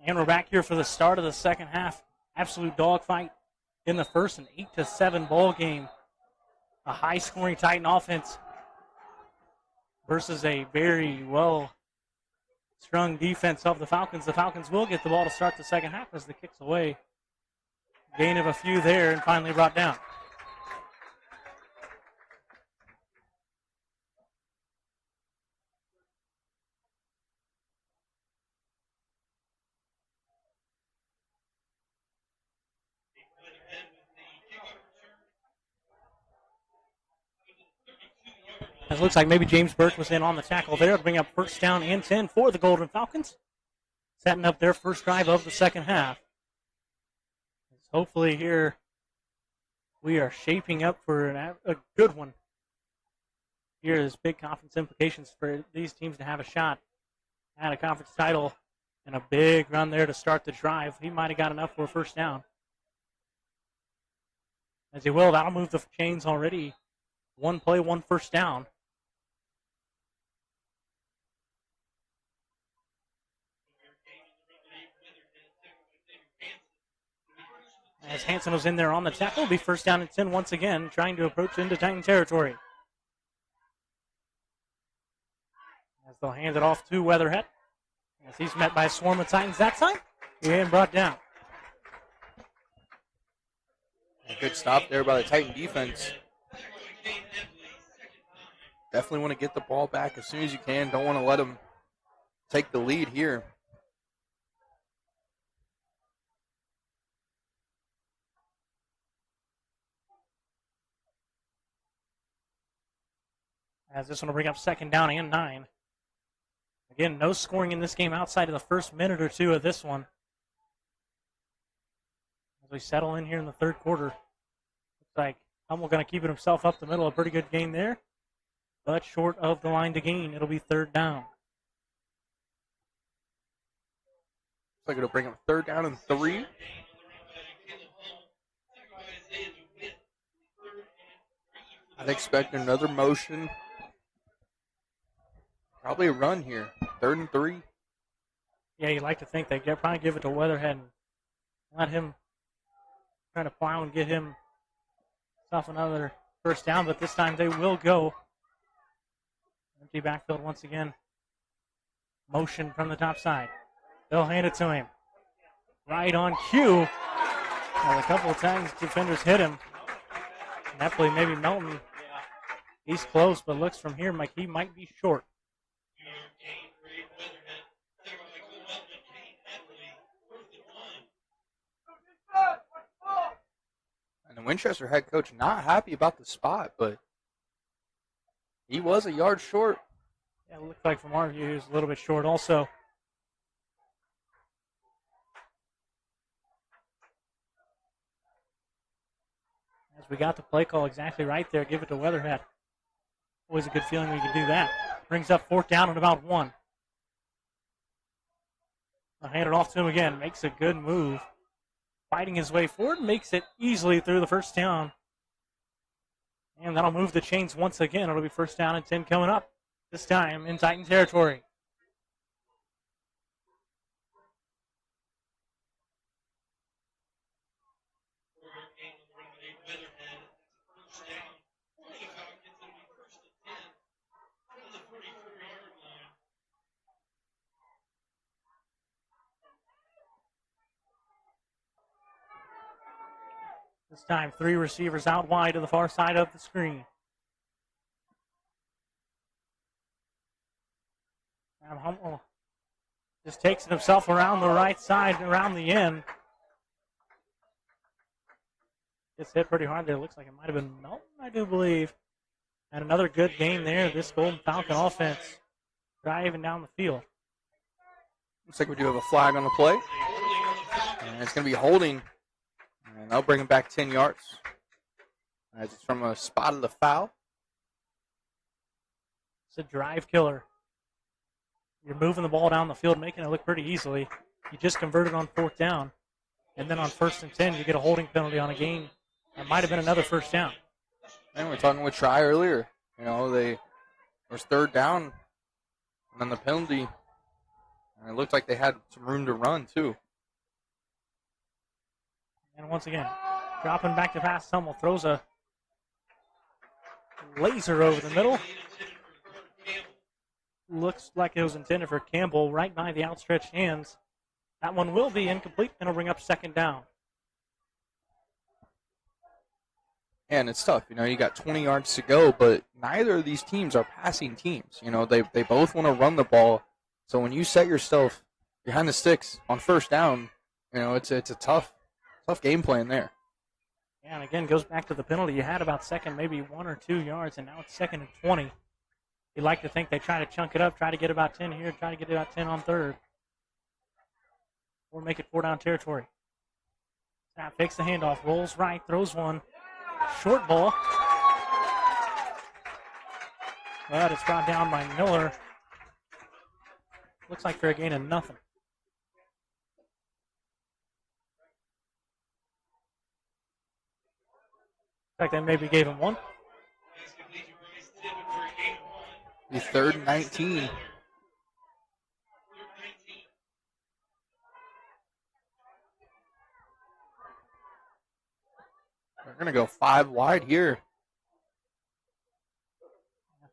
And we're back here for the start of the second half. Absolute dogfight in the first, an 8-7 ball game. A high-scoring Titan offense versus a very well-strung defense of the Falcons. The Falcons will get the ball to start the second half as the kick's away. Gain of a few there and finally brought down. It looks like maybe James Burke was in on the tackle there to bring up first down and 10 for the Golden Falcons. Setting up their first drive of the second half. Hopefully here we are shaping up for a good one. Here is big conference implications for these teams to have a shot at a conference title and a big run there to start the drive. He might have got enough for a first down. As he will, that'll move the chains already. One play, one first down. As Hanson was in there on the tackle, it'll be first down and 10 once again, trying to approach into Titan territory. As they'll hand it off to Weatherhead. As he's met by a swarm of Titans that time, and brought down. A good stop there by the Titan defense. Definitely want to get the ball back as soon as you can. Don't want to let them take the lead here. As this one will bring up second down and 9. Again, no scoring in this game outside of the first minute or two of this one. As we settle in here in the third quarter. Looks like Hummel going to keep it himself up the middle. A pretty good gain there. But short of the line to gain. It'll be third down. Looks like it'll bring up third down and 3. I'd expect another motion. Probably a run here. 3rd and 3. Yeah, you'd like to think they'd probably give it to Weatherhead and let him try to plow and get himself another first down, but this time they will go. Empty backfield once again. Motion from the top side. They'll hand it to him. Right on cue. Well, a couple of times defenders hit him. Definitely maybe Melton. He's close, but looks from here like he might be short. And the Winchester head coach not happy about the spot, but he was a yard short. Yeah, it looked like from our view he was a little bit short also. As we got the play call exactly right there, give it to Weatherhead. Always a good feeling we can do that. Brings up fourth down and about 1. I'll hand it off to him again. Makes a good move. Fighting his way forward, makes it easily through the first down. And that'll move the chains once again. It'll be first down and 10 coming up. This time in Titan territory. This time, 3 receivers out wide to the far side of the screen. Now Hummel just takes it himself around the right side, around the end. Gets hit pretty hard there. Looks like it might have been Melton, I do believe. And another good game there. This Golden Falcon offense driving down the field. Looks like we do have a flag on the play. And it's going to be holding. And they'll bring him back 10 yards. As it's from a spot of the foul. It's a drive killer. You're moving the ball down the field, making it look pretty easily. You just converted on fourth down. And then on 1st and 10, you get a holding penalty on a gain. That might have been another first down. And we were talking with Try earlier. You know, it was third down. And then the penalty. And it looked like they had some room to run, too. And once again, dropping back to pass, Hummel throws a laser over the middle. Looks like it was intended for Campbell right by the outstretched hands. That one will be incomplete, and it'll bring up second down. And it's tough. You got 20 yards to go, but neither of these teams are passing teams. They both want to run the ball. So when you set yourself behind the sticks on first down, it's a tough game plan there. Yeah, and again, goes back to the penalty. You had about second, maybe 1 or 2 yards, and now it's 2nd and 20. You like to think they try to chunk it up, try to get about 10 here, try to get about 10 on third. Or make it 4-down territory. Snap fakes the handoff, rolls right, throws one. Short ball. But it's brought down by Miller. Looks like for a gain of nothing. In fact, they maybe gave him one. The 3rd and 19. They're going to go 5 wide here.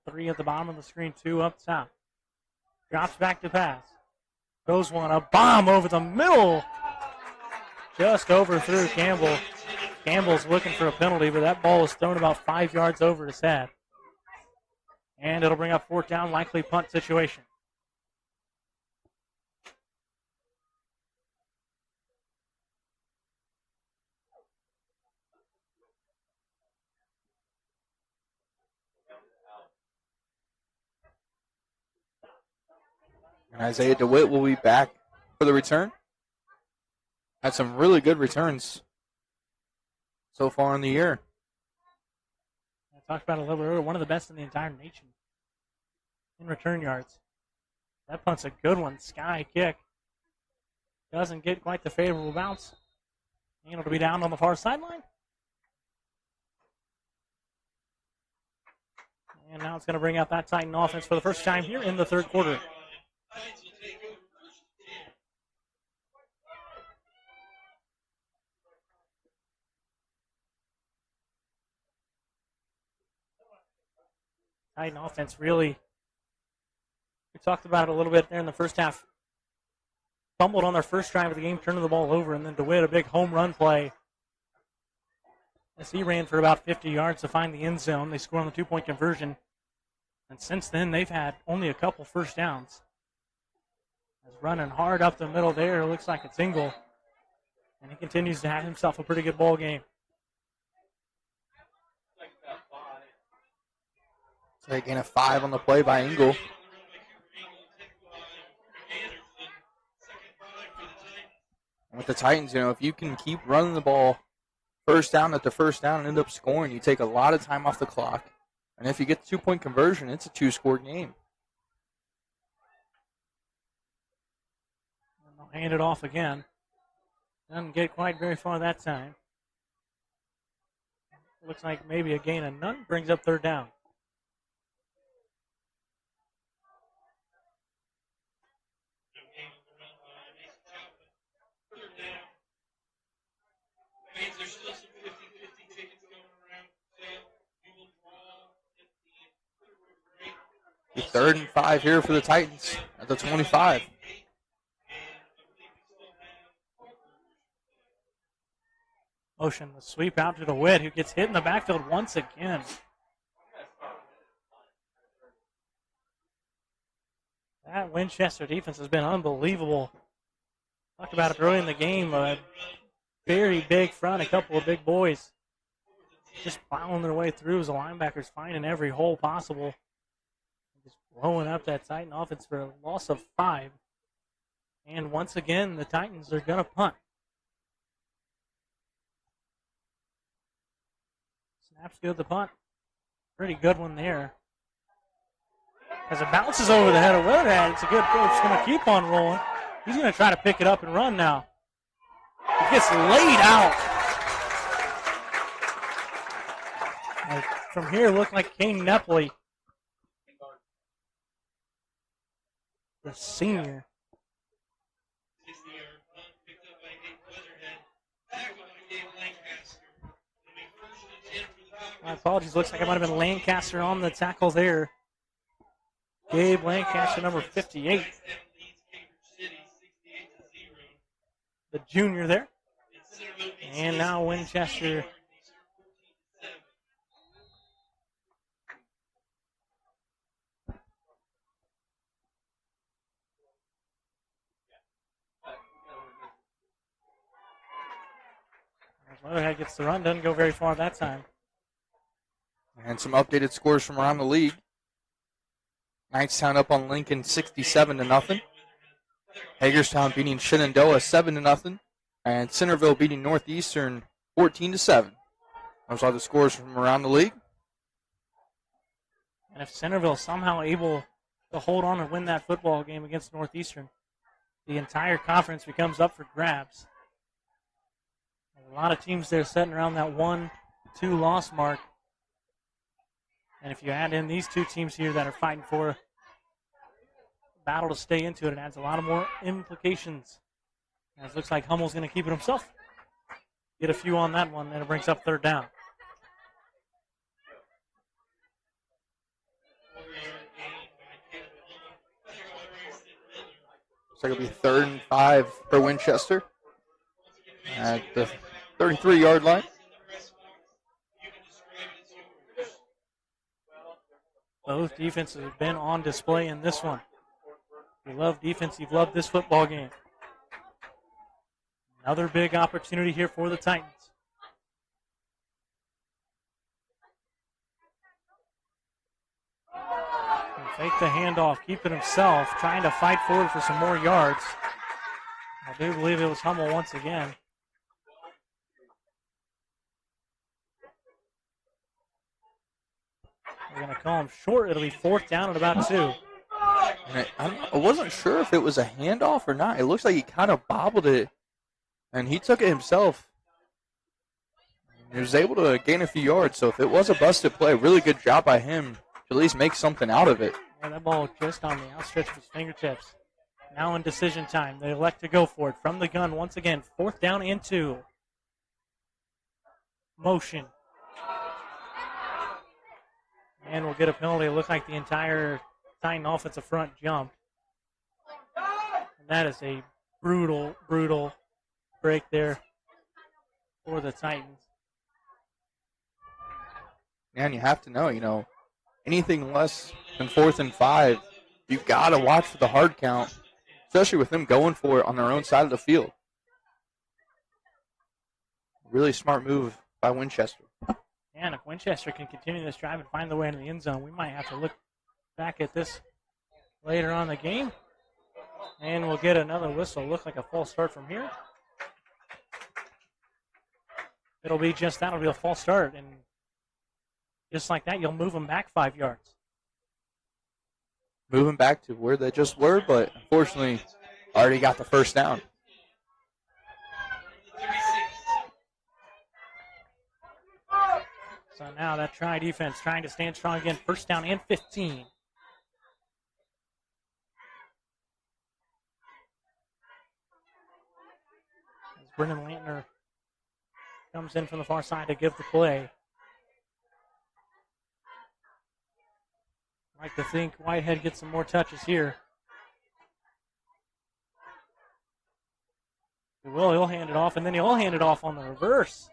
3 at the bottom of the screen, 2 up top. Drops back to pass. Throws one, a bomb over the middle. Just overthrew Campbell. Campbell's looking for a penalty, but that ball was thrown about 5 yards over his head. And it'll bring up 4th down, likely punt situation. And Isaiah DeWitt will be back for the return. Had some really good returns so far in the year. I talked about it a little bit earlier, one of the best in the entire nation in return yards. That punt's a good one. Sky kick. Doesn't get quite the favorable bounce. And it'll be down on the far sideline. And now it's going to bring out that Titan offense for the first time here in the 3rd quarter. Titan offense really, we talked about it a little bit there in the first half. Fumbled on their first drive of the game, turning the ball over, and then DeWitt, a big home run play. As he ran for about 50 yards to find the end zone. They scored on the 2-point conversion. And since then, they've had only a couple first downs. As running hard up the middle there, looks like it's Engel. And he continues to have himself a pretty good ball game. So gain of 5 on the play by Engel. And with the Titans, if you can keep running the ball first down after first down and end up scoring, you take a lot of time off the clock. And if you get the 2-point conversion, it's a 2-score game. And they'll hand it off again. Doesn't get quite very far that time. Looks like maybe a gain of none. Brings up 3rd down. The 3rd and 5 here for the Titans at the 25. Motion, the sweep out to DeWitt, who gets hit in the backfield once again. That Winchester defense has been unbelievable. Talked about it early in the game. A very big front, a couple of big boys just plowing their way through as the linebackers finding every hole possible. Just blowing up that Titan offense for a loss of 5. And once again, the Titans are going to punt. Snaps good, the punt. Pretty good one there. As it bounces over the head of Weatherhead, it's a good throw. It's going to keep on rolling. He's going to try to pick it up and run now. He gets laid out. And from here, looked like Kane Nepley, the senior, My apologies. Looks like it might have been Lancaster on the tackle there. Gabe Lancaster, number 58. The junior there. And now Winchester. Leatherhead gets the run. Doesn't go very far that time. And some updated scores from around the league. Knightstown up on Lincoln 67-0. Hagerstown beating Shenandoah 7-0. And Centerville beating Northeastern 14-7. Those are the scores from around the league. And if Centerville is somehow able to hold on and win that football game against Northeastern, the entire conference becomes up for grabs. There's a lot of teams there sitting around that 1-2 loss mark. And if you add in these two teams here that are fighting for a battle to stay into it, it adds a lot of more implications. As it looks like Hummel's going to keep it himself. Get a few on that one, and it brings up third down. Looks like it'll be 3rd and 5 for Winchester at the 33-yard line. Both defenses have been on display in this one. If you love defense, you've loved this football game. Another big opportunity here for the Titans. And fake the handoff, keep it himself, trying to fight forward for some more yards. I do believe it was Hummel once again. We're going to call him short. It'll be 4th down at about 2. And I wasn't sure if it was a handoff or not. It looks like he kind of bobbled it, and he took it himself. He was able to gain a few yards, so if it was a busted play, really good job by him to at least make something out of it. Yeah, that ball just on the outstretch of his fingertips. Now in decision time, they elect to go for it from the gun once again. 4th down and 2. Motion. And we'll get a penalty. It looked like the entire Titan offensive front jumped. And that is a brutal, brutal break there for the Titans. And you have to know, anything less than 4th and 5, you've got to watch for the hard count, especially with them going for it on their own side of the field. Really smart move by Winchester. And if Winchester can continue this drive and find the way into the end zone, we might have to look back at this later on in the game. And we'll get another whistle. Look like a false start from here. It'll be just that. It'll be a false start. And just like that, you'll move them back 5 yards. Moving back to where they just were, but unfortunately already got the first down. So now that try defense trying to stand strong again. 1st down and 15. As Brennan Lantner comes in from the far side to give the play. Like to think Whitehead gets some more touches here. He will. He'll hand it off, and then he'll hand it off on the reverse.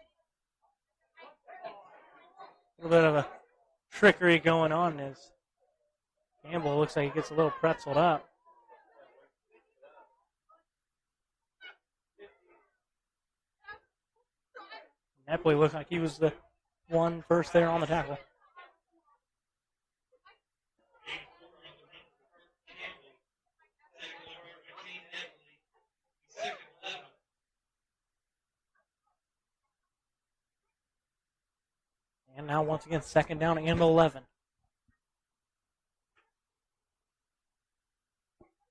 A little bit of a trickery going on as Campbell looks like he gets a little pretzeled up. Nepley looked like he was the one first there on the tackle. And now once again, 2nd down and 11.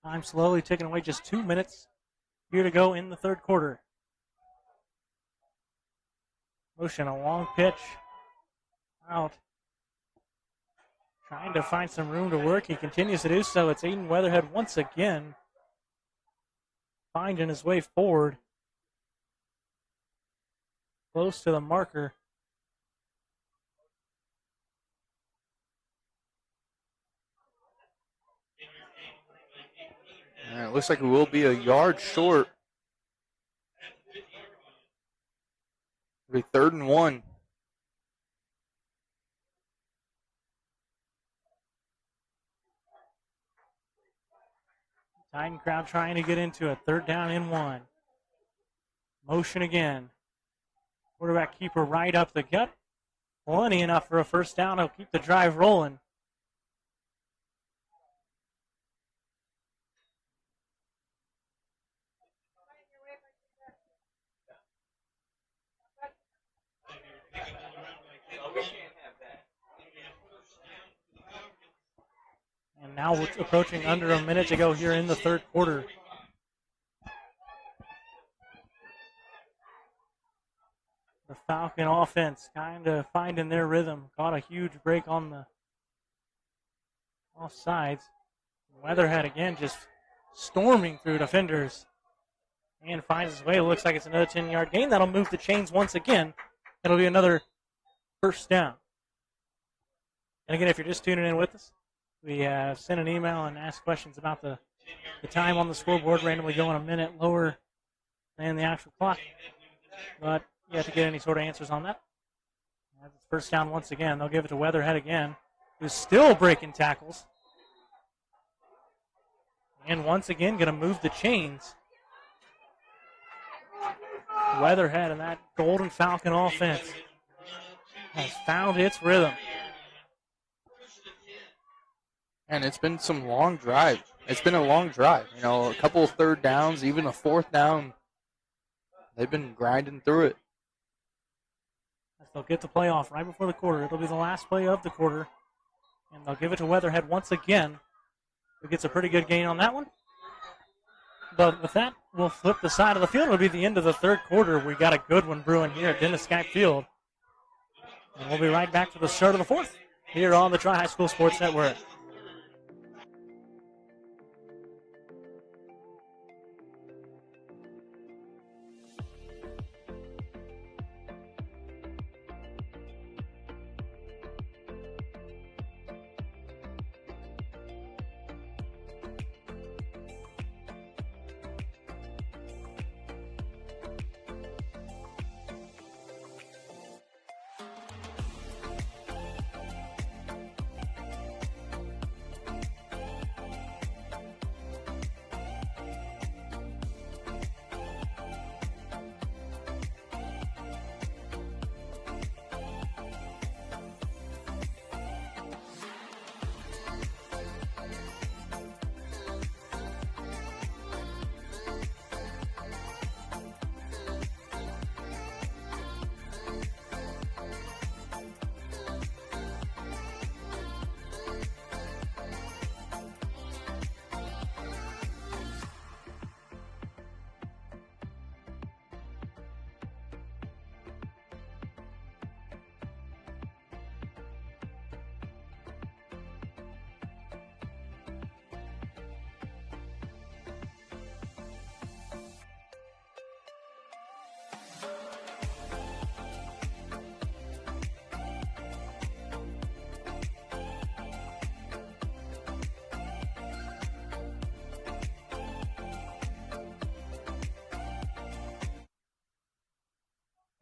Time slowly ticking away, just 2 minutes here to go in the 3rd quarter. Motion, a long pitch out. Trying to find some room to work. He continues to do so. It's Aiden Weatherhead once again finding his way forward. Close to the marker. And it looks like it will be a yard short. It'll be 3rd and 1. Titan crowd trying to get into it. 3rd down and 1. Motion again. Quarterback keeper right up the gut. Plenty enough for a first down. He'll keep the drive rolling. And now we're approaching under a minute to go here in the 3rd quarter. The Falcon offense kind of finding their rhythm. Caught a huge break on the off sides. Weatherhead again just storming through defenders and finds his way. It looks like it's another 10-yard gain. That'll move the chains once again. It'll be another first down. And again, if you're just tuning in with us, we sent an email and asked questions about the time on the scoreboard randomly going a minute lower than the actual clock. But you have to get any sort of answers on that. That's first down once again. They'll give it to Weatherhead again, who's still breaking tackles. And once again, going to move the chains. Weatherhead and that Golden Falcon offense has found its rhythm. And it's been some long drive. It's been a long drive. You know, a couple of 3rd downs, even a 4th down. They've been grinding through it. As they'll get the play off right before the quarter. It'll be the last play of the quarter. And they'll give it to Weatherhead once again, who gets a pretty good gain on that one. But with that, we'll flip the side of the field. It'll be the end of the 3rd quarter. We got a good one brewing here at Dennis Skype Field. And we'll be right back for the start of the 4th here on the Tri-High School Sports Network.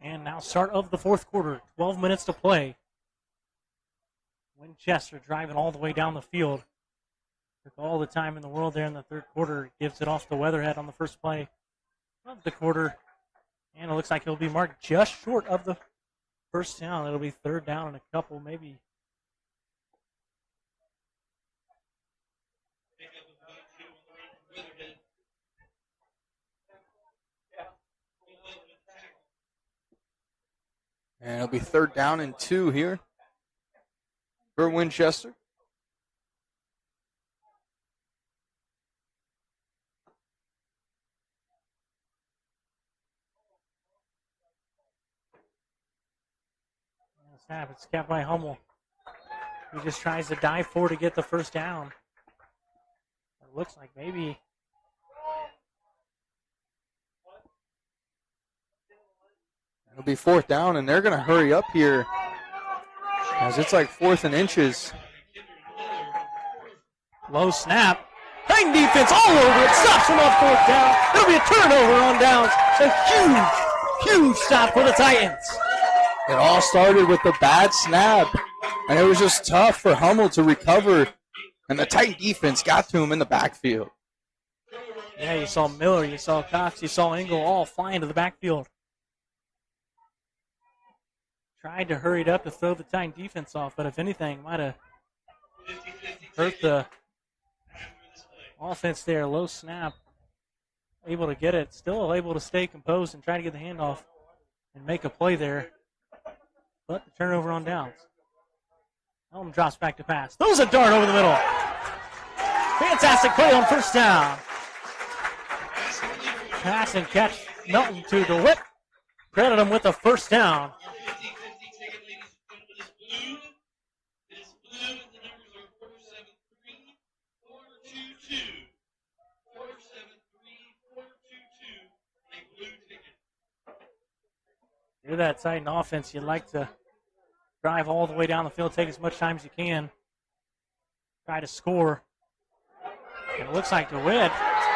And now start of the 4th quarter. 12 minutes to play. Winchester driving all the way down the field. Took all the time in the world there in the 3rd quarter. Gives it off to Weatherhead on the first play of the quarter. And it looks like he'll be marked just short of the first down. It'll be 3rd down and a couple, maybe. And it'll be 3rd down and 2 here for Winchester. Snap, it's kept by Hummel. He just tries to dive forward to get the first down. It looks like maybe It'll be 4th down, and they're going to hurry up here as it's like 4th and inches. Low snap. Titan defense all over it. Stops him on 4th down. It'll be a turnover on downs. A huge stop for the Titans. It all started with the bad snap, and it was just tough for Hummel to recover, and the Titan defense got to him in the backfield. Yeah, you saw Miller, you saw Cox, you saw Engel all flying to the backfield. Tried to hurry it up to throw the Titan defense off, but if anything, might have hurt the offense there. Low snap, able to get it, still able to stay composed and try to get the handoff and make a play there. But the turnover on downs. Elm drops back to pass. Throws a dart over the middle. Fantastic play on 1st down. Pass and catch. Melton to DeWitt. Credit him with a 1st down. You're that Titan offense. You'd like to drive all the way down the field, take as much time as you can, try to score. And it looks like DeWitt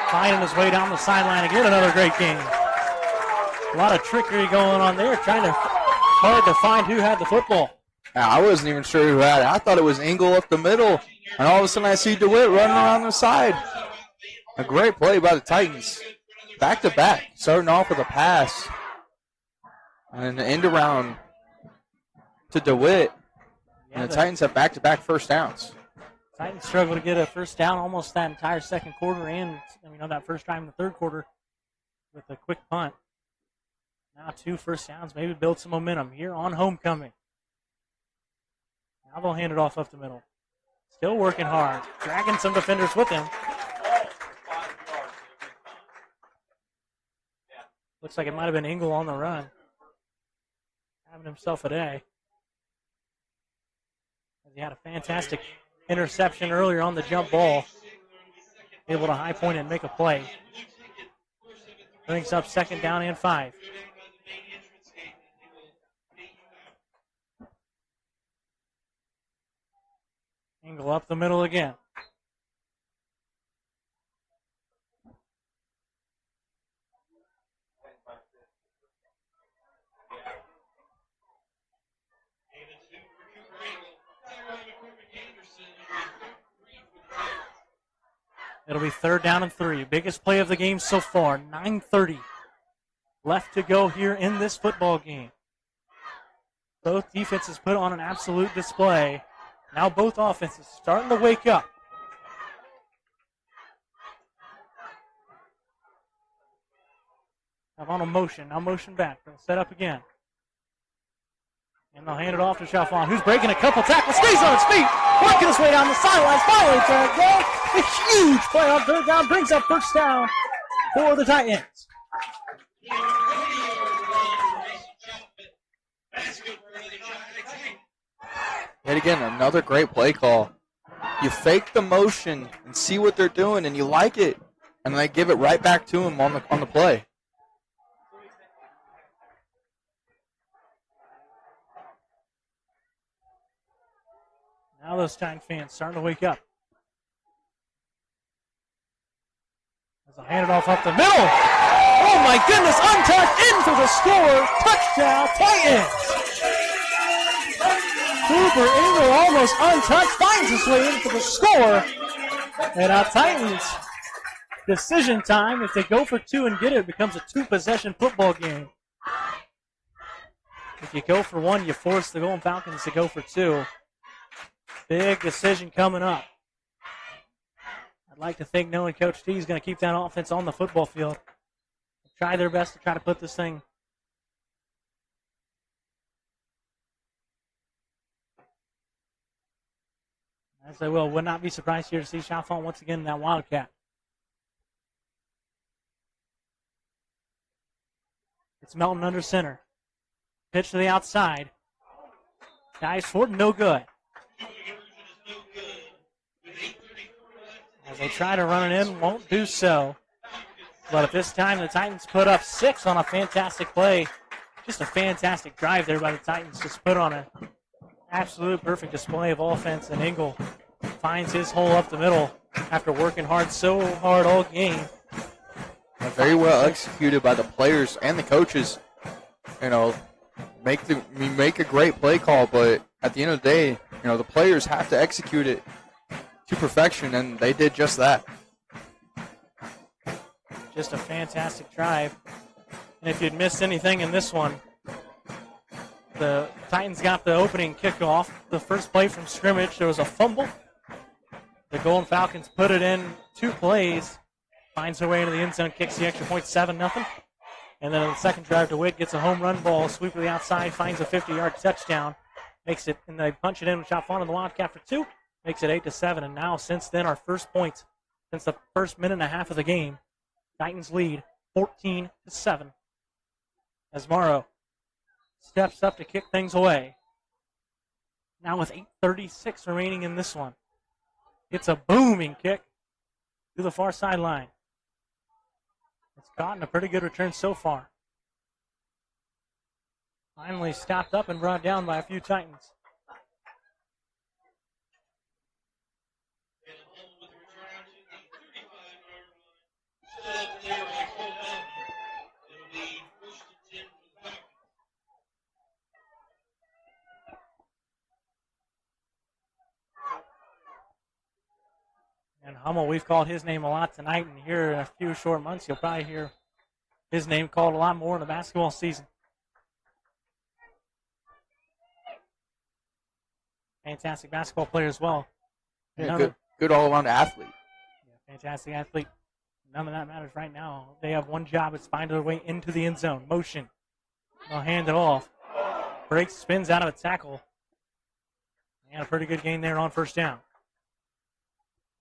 finding his way down the sideline again. Another great game. A lot of trickery going on there, hard to find who had the football. Now, I wasn't even sure who had it. I thought it was Engel up the middle, and all of a sudden I see DeWitt running around the side. A great play by the Titans. Back to back, starting off with a pass. And an end around to DeWitt. And the Titans have back-to-back 1st downs. Titans struggle to get a 1st down almost that entire 2nd quarter and that first time in the 3rd quarter with a quick punt. Now 2 1st downs, maybe build some momentum here on homecoming. Now they'll hand it off up the middle. Still working hard, dragging some defenders with him. Looks like it might have been Engel on the run. Having himself a day. He had a fantastic interception earlier on the jump ball. Able to high point and make a play. Brings up 2nd down and 5. Engel up the middle again. It'll be 3rd down and 3. Biggest play of the game so far. 9:30 left to go here in this football game. Both defenses put on an absolute display. Now both offenses starting to wake up. Have on a motion. Now motion back. They'll set up again. And they'll hand it off to Chalfant, who's breaking a couple tackles. Stays on his feet. Working his way down the sidelines. Finally trying to go. A huge play on 3rd down. Brings up 1st down for the Titans. Yet again, another great play call. You fake the motion and see what they're doing, and you like it, and they give it right back to him on the play. Now those Titan fans starting to wake up. As they hand it off up the middle. Oh my goodness, untouched, in for the score. Touchdown, Titans. Cooper Engel almost untouched, finds his way in for the score. And our Titans, decision time. If they go for 2 and get it, it becomes a 2-possession football game. If you go for 1, you force the Golden Falcons to go for 2. Big decision coming up. I'd like to think knowing Coach T is going to keep that offense on the football field. Try their best to try to put this thing as they will. Would not be surprised here to see Chalfant once again in that Wildcat. It's Melton under center. Pitch to the outside. Guys Ford, no good. As they try to run it in, won't do so. But at this time, the Titans put up 6 on a fantastic play Just a fantastic drive there by the Titans. Just put on an absolute perfect display of offense, and Engel finds his hole up the middle after working so hard all game. And very well executed by the players and the coaches. You know, make a great play call, but at the end of the day, you know, the players have to execute it to perfection, and they did just that. Just a fantastic drive. And if you'd missed anything in this one, the Titans got the opening kickoff. The first play from scrimmage, there was a fumble. The Golden Falcons put it in 2 plays, finds their way into the end zone, kicks the extra point, 7-0. And then on the second drive, DeWitt gets a home run ball, sweep to the outside, finds a 50-yard touchdown, makes it, and they punch it in with Chop Fun on the Wildcat for 2, makes it 8-7. And now, since then, our first points since the first minute and a half of the game, Titans lead 14-7. As Morrow steps up to kick things away. Now with 8:36 remaining in this one. It's a booming kick to the far sideline. It's gotten a pretty good return so far. Finally stopped up and brought down by a few Titans. And Hummel, we've called his name a lot tonight, and here in a few short months, you'll probably hear his name called a lot more in the basketball season. Fantastic basketball player as well. Yeah, good all-around athlete. Yeah, fantastic athlete. None of that matters right now. They have one job. It's find their way into the end zone. Motion. They'll hand it off. Breaks, spins out of a tackle. And a pretty good gain there on first down.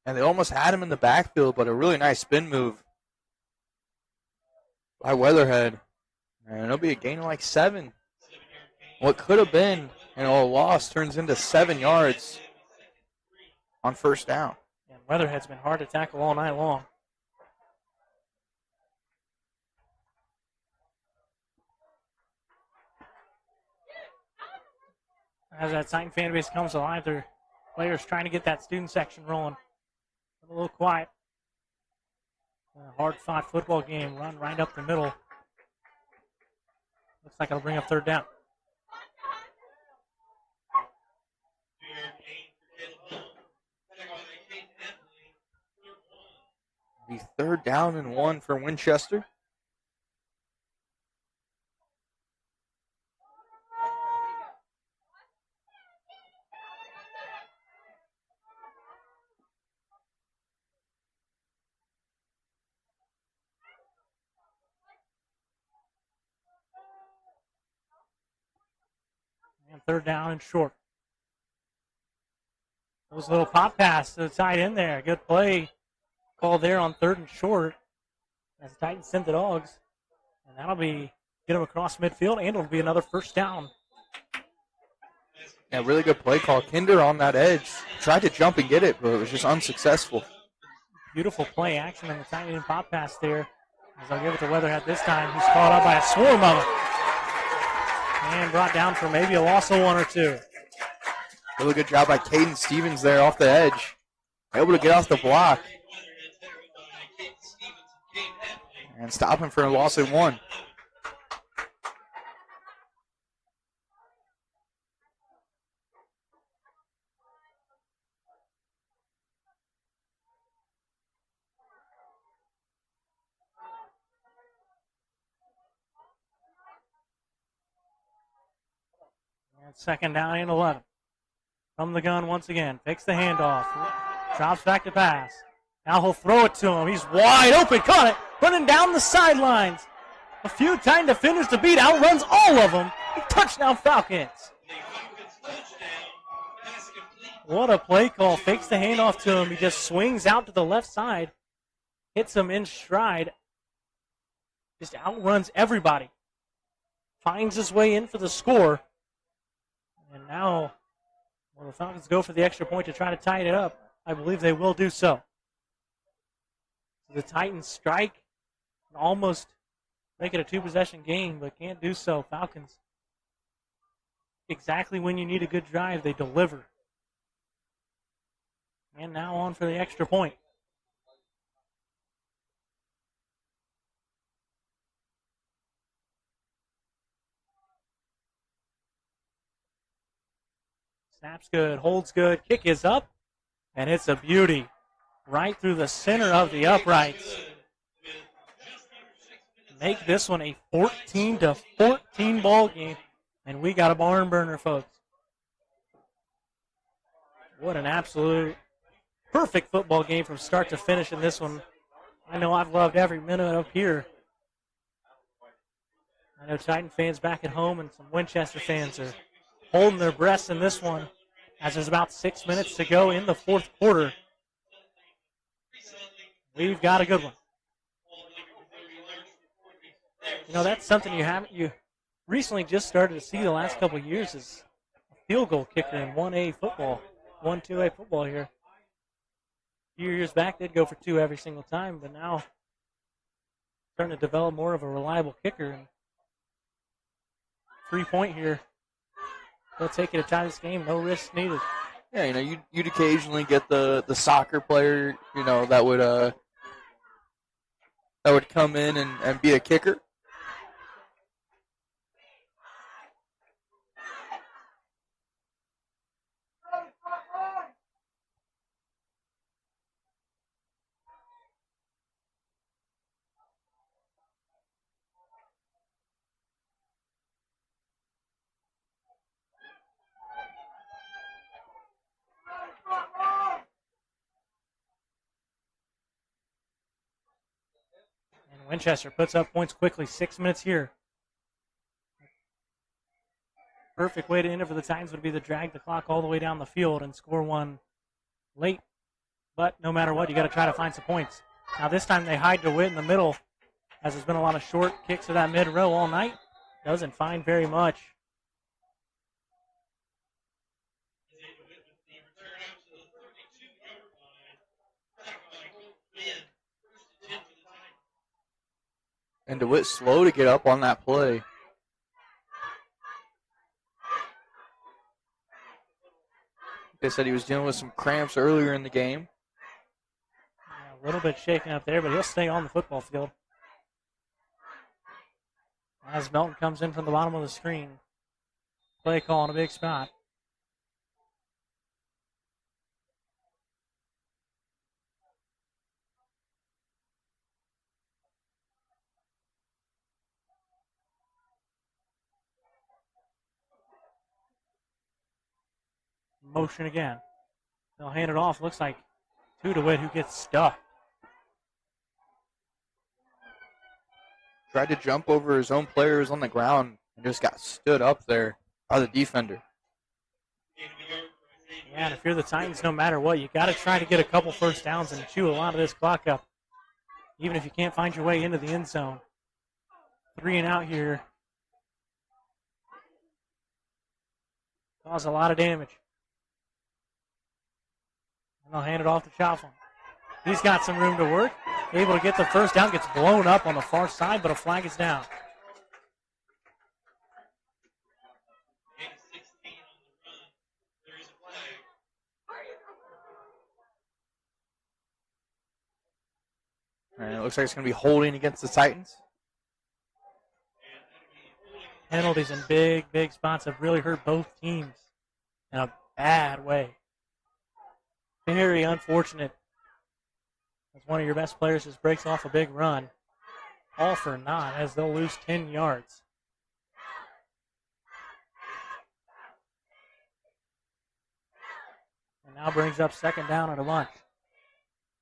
And they almost had him in the backfield, but a really nice spin move by Weatherhead. And it'll be a gain of like 7. What could have been, a loss turns into 7 yards on first down. And Weatherhead's been hard to tackle all night long. As that Titan fan base comes alive, their players trying to get that student section rolling. A little quiet. A hard-fought football game run right up the middle. Looks like it'll bring up third down. The 3rd down and 1 for Winchester. And 3rd down and short. Those little pop pass to the tight end there. Good play called there on 3rd and short as the Titans sent the dogs. And that'll be get them across midfield, and it'll be another first down. Yeah, really good play call. Kinder on that edge. Tried to jump and get it, but it was just unsuccessful. Beautiful play action on the tight end pop pass there. As I'll give it to Weatherhead this time. He's caught up by a swarm of them. And brought down for maybe a loss of 1 or 2. Really good job by Caden Stevens there off the edge. Able to get off the block. And stop him for a loss of 1. And 2nd down and 11. From the gun once again. Takes the handoff. Drops back to pass. Now he'll throw it to him. He's wide open. Caught it. Running down the sidelines. A few Titan defenders to beat. Outruns all of them. Touchdown Falcons. What a play call. Fakes the handoff to him. He just swings out to the left side. Hits him in stride. Just outruns everybody. Finds his way in for the score. And now, the Falcons go for the extra point to try to tie it up. I believe they will do so. The Titans strike and almost make it a two-possession game, but can't do so. Falcons, exactly when you need a good drive, they deliver. And now on for the extra point. Snaps good, holds good, kick is up, and it's a beauty. Right through the center of the uprights. Make this one a 14-14 ball game, and we got a barn burner, folks. What an absolute perfect football game from start to finish in this one. I know I've loved every minute up here. I know Titan fans back at home and some Winchester fans are holding their breaths in this one as there's about 6 minutes to go in the fourth quarter. We've got a good one. You know, that's something you recently just started to see the last couple of years is a field goal kicker in 1A football, 1-2A football here. A few years back, they'd go for two every single time, but now starting to develop more of a reliable kicker. And 3-point here. They'll take it to tie this game, no risk needed. Yeah, you know, you'd occasionally get the soccer player, you know, that would come in and be a kicker. And Winchester puts up points quickly, 6 minutes here. Perfect way to end it for the Titans would be to drag the clock all the way down the field and score one late. But no matter what, you got to try to find some points. Now this time they hide DeWitt in the middle, as there's been a lot of short kicks to that mid row all night. Doesn't find very much. And DeWitt slow to get up on that play. They said he was dealing with some cramps earlier in the game. Yeah, a little bit shaken up there, but he'll stay on the football field. As Melton comes in from the bottom of the screen. Play call in a big spot. Motion again. They'll hand it off. Looks like to DeWitt, who gets stuck. Tried to jump over his own players on the ground and just got stood up there by the defender. Yeah, and if you're the Titans, no matter what, you got to try to get a couple first downs and chew a lot of this clock up, even if you can't find your way into the end zone. 3 and out here. Cause a lot of damage. And they'll hand it off to Chaffin. He's got some room to work. Able to get the first down. Gets blown up on the far side, but a flag is down. And it looks like it's going to be holding against the Titans. Penalties in big, big spots have really hurt both teams in a bad way. Very unfortunate. As one of your best players just breaks off a big run. All for naught as they'll lose 10 yards. And now brings up second down at a bunch.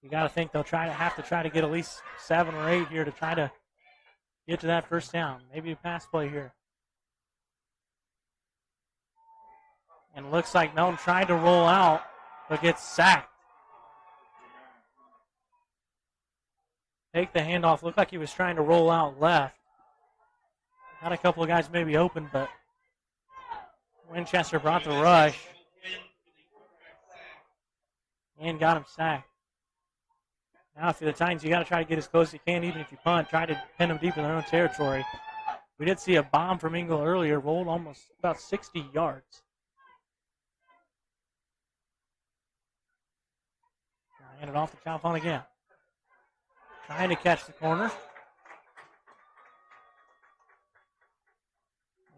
You got to think they'll have to try to get at least 7 or 8 here to try to get to that first down. Maybe a pass play here. And looks like Melton tried to roll out, but gets sacked. Take the handoff. Looked like he was trying to roll out left. Had a couple of guys maybe open, but Winchester brought the rush and got him sacked. Now, if you're the Titans, you got to try to get as close as you can, even if you punt. Try to pin them deep in their own territory. We did see a bomb from Engel earlier, rolled almost about 60 yards. Hand it off to Chalfont again. Trying to catch the corner.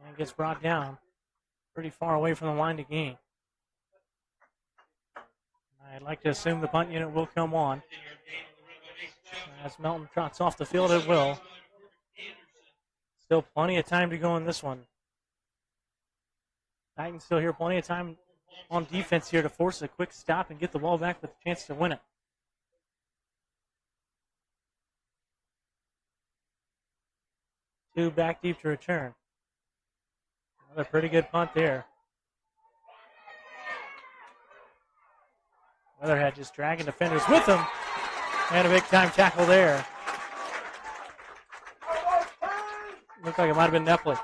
And gets brought down pretty far away from the line to gain. I'd like to assume the punt unit will come on. As Melton trots off the field, it will. Still plenty of time to go in this one. Titans still here, plenty of time on defense here to force a quick stop and get the ball back with a chance to win it. Two back deep to return. Another pretty good punt there. Weatherhead just dragging defenders with him. And a big time tackle there. Looked like it might have been Nepley.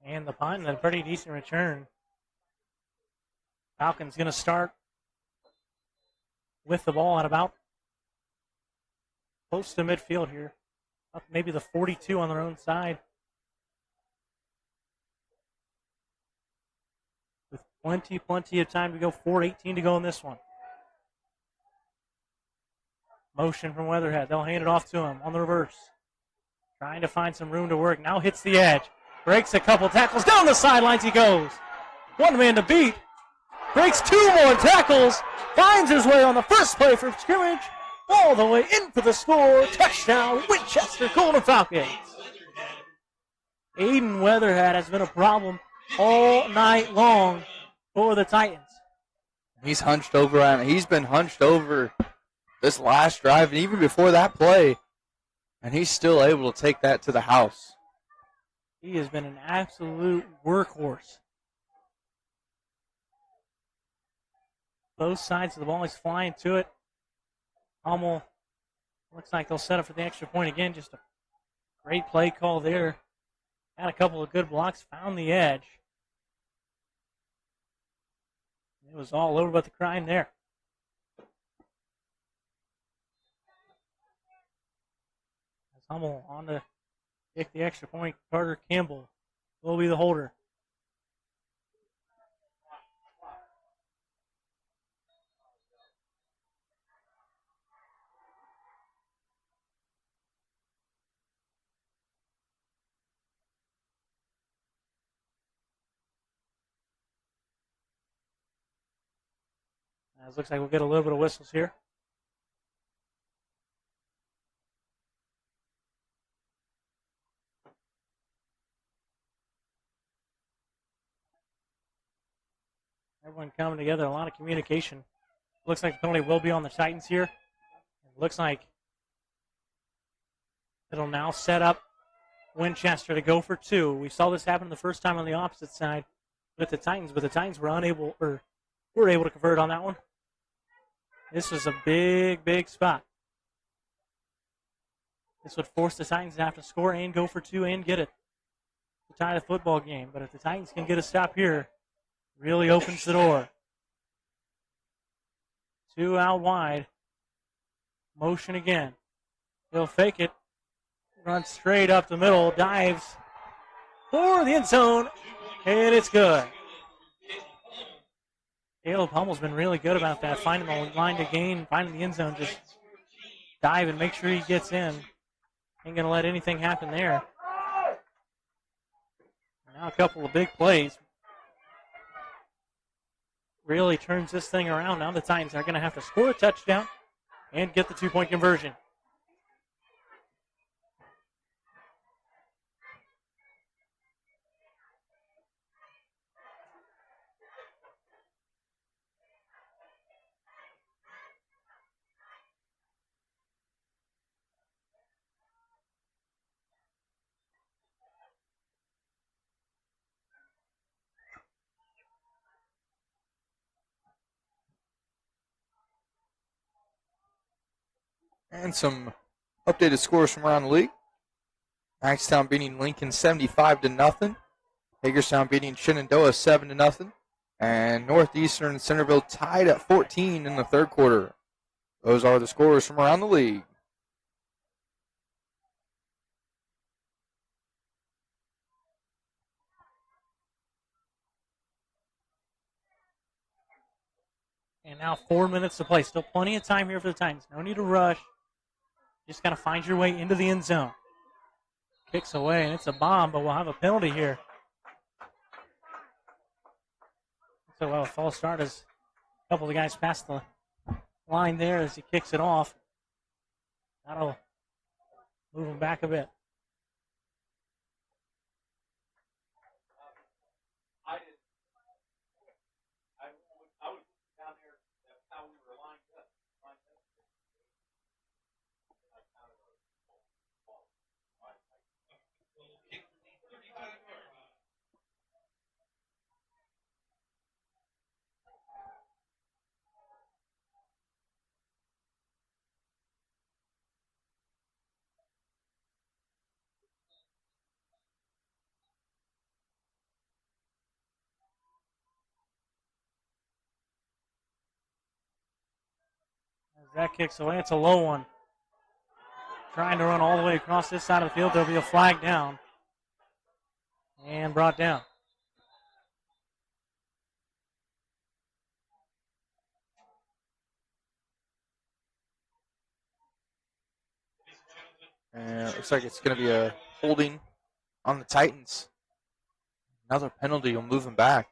And the punt and a pretty decent return. Falcons going to start with the ball at about close to midfield here. Up maybe the 42 on their own side. With plenty of time to go. 4:18 to go in this one. Motion from Weatherhead. They'll hand it off to him on the reverse. Trying to find some room to work. Now hits the edge. Breaks a couple tackles. Down the sidelines he goes. One man to beat. Breaks two more tackles. Finds his way on the first play from scrimmage. All the way in for the score. Touchdown, Winchester Golden Falcons. Aiden Weatherhead has been a problem all night long for the Titans. He's hunched over, and he's been hunched over this last drive and even before that play, and he's still able to take that to the house. He has been an absolute workhorse. Both sides of the ball, he's flying to it. Hummel looks like they'll set up for the extra point again. Just a great play call there. Had a couple of good blocks, found the edge. It was all over but the crime there. As Hummel on to kick the extra point, Carter Campbell will be the holder. It looks like we'll get a little bit of whistles here. Everyone coming together, a lot of communication. Looks like the penalty will be on the Titans here. It looks like it'll now set up Winchester to go for two. We saw this happen the first time on the opposite side with the Titans, but the Titans were were able to convert on that one. This was a big spot. This would force the Titans to have to score and go for two and get it to tie the football game. But if the Titans can get a stop here, really opens the door. Two out wide. Motion again. He'll fake it. Runs straight up the middle. Dives for the end zone. And it's good. Caleb Hummel's been really good about that. Finding the line to gain. Finding the end zone. Just dive and make sure he gets in. Ain't going to let anything happen there. Now a couple of big plays. Really turns this thing around. Now the Titans are going to have to score a touchdown and get the 2-point conversion. And some updated scores from around the league. Youngstown beating Lincoln 75-0. Hagerstown beating Shenandoah 7-0. And Northeastern and Centerville tied at 14 in the third quarter. Those are the scores from around the league. And now 4 minutes to play. Still plenty of time here for the Titans. No need to rush. Just got to find your way into the end zone. Kicks away, and it's a bomb, but we'll have a penalty here. So, a false start as a couple of the guys passed the line there as he kicks it off. That'll move him back a bit. As that kicks away, it's a low one. Trying to run all the way across this side of the field. There'll be a flag down. And brought down. And it looks like it's going to be a holding on the Titans. Another penalty will move him back.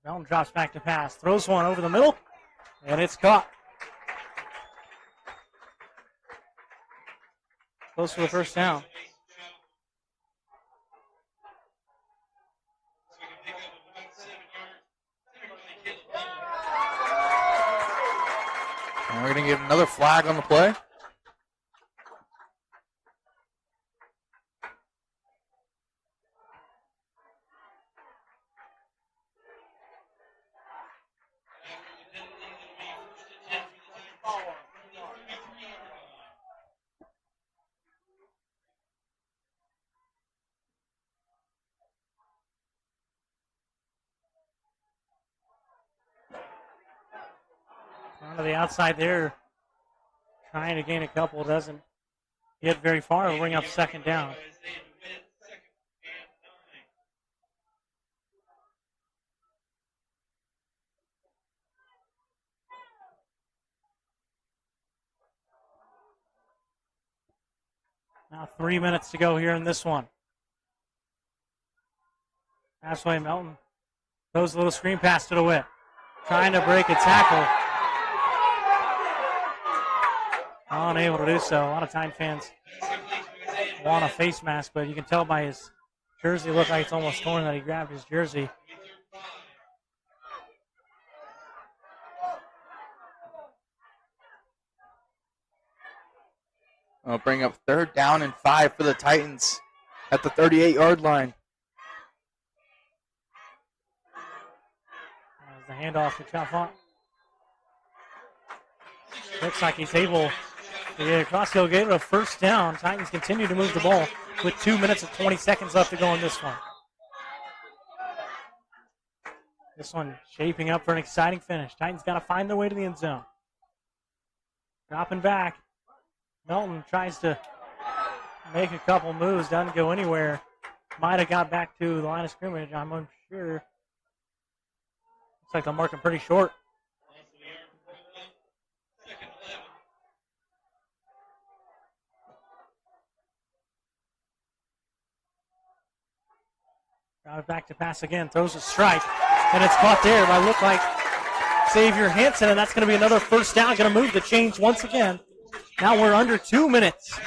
Melton drops back to pass. Throws one over the middle. And it's caught. Close for the first down. And we're going to get another flag on the play. To the outside there, trying to gain a couple, doesn't get very far. It'll bring up second down. Now 3 minutes to go here in this one. Passway Melton throws a little screen pass to the whip. Trying to break a tackle. Unable to do so. A lot of Titan fans want a face mask, but you can tell by his jersey, look like it's almost torn that he grabbed his jersey. I'll bring up 3rd down and 5 for the Titans at the 38-yard line. As the handoff to Chalfont. Looks like he's able to get across. He'll get a first down. Titans continue to move the ball with 2 minutes and 20 seconds left to go in this one. This one shaping up for an exciting finish. Titans got to find their way to the end zone. Dropping back. Melton tries to make a couple moves. Doesn't go anywhere. Might have got back to the line of scrimmage. I'm unsure. Looks like they'll mark him pretty short. Drive back to pass again. Throws a strike. And it's caught there by look like Xavier Hansen, and that's going to be another first down. Going to move the change once again. Now we're under 2 minutes.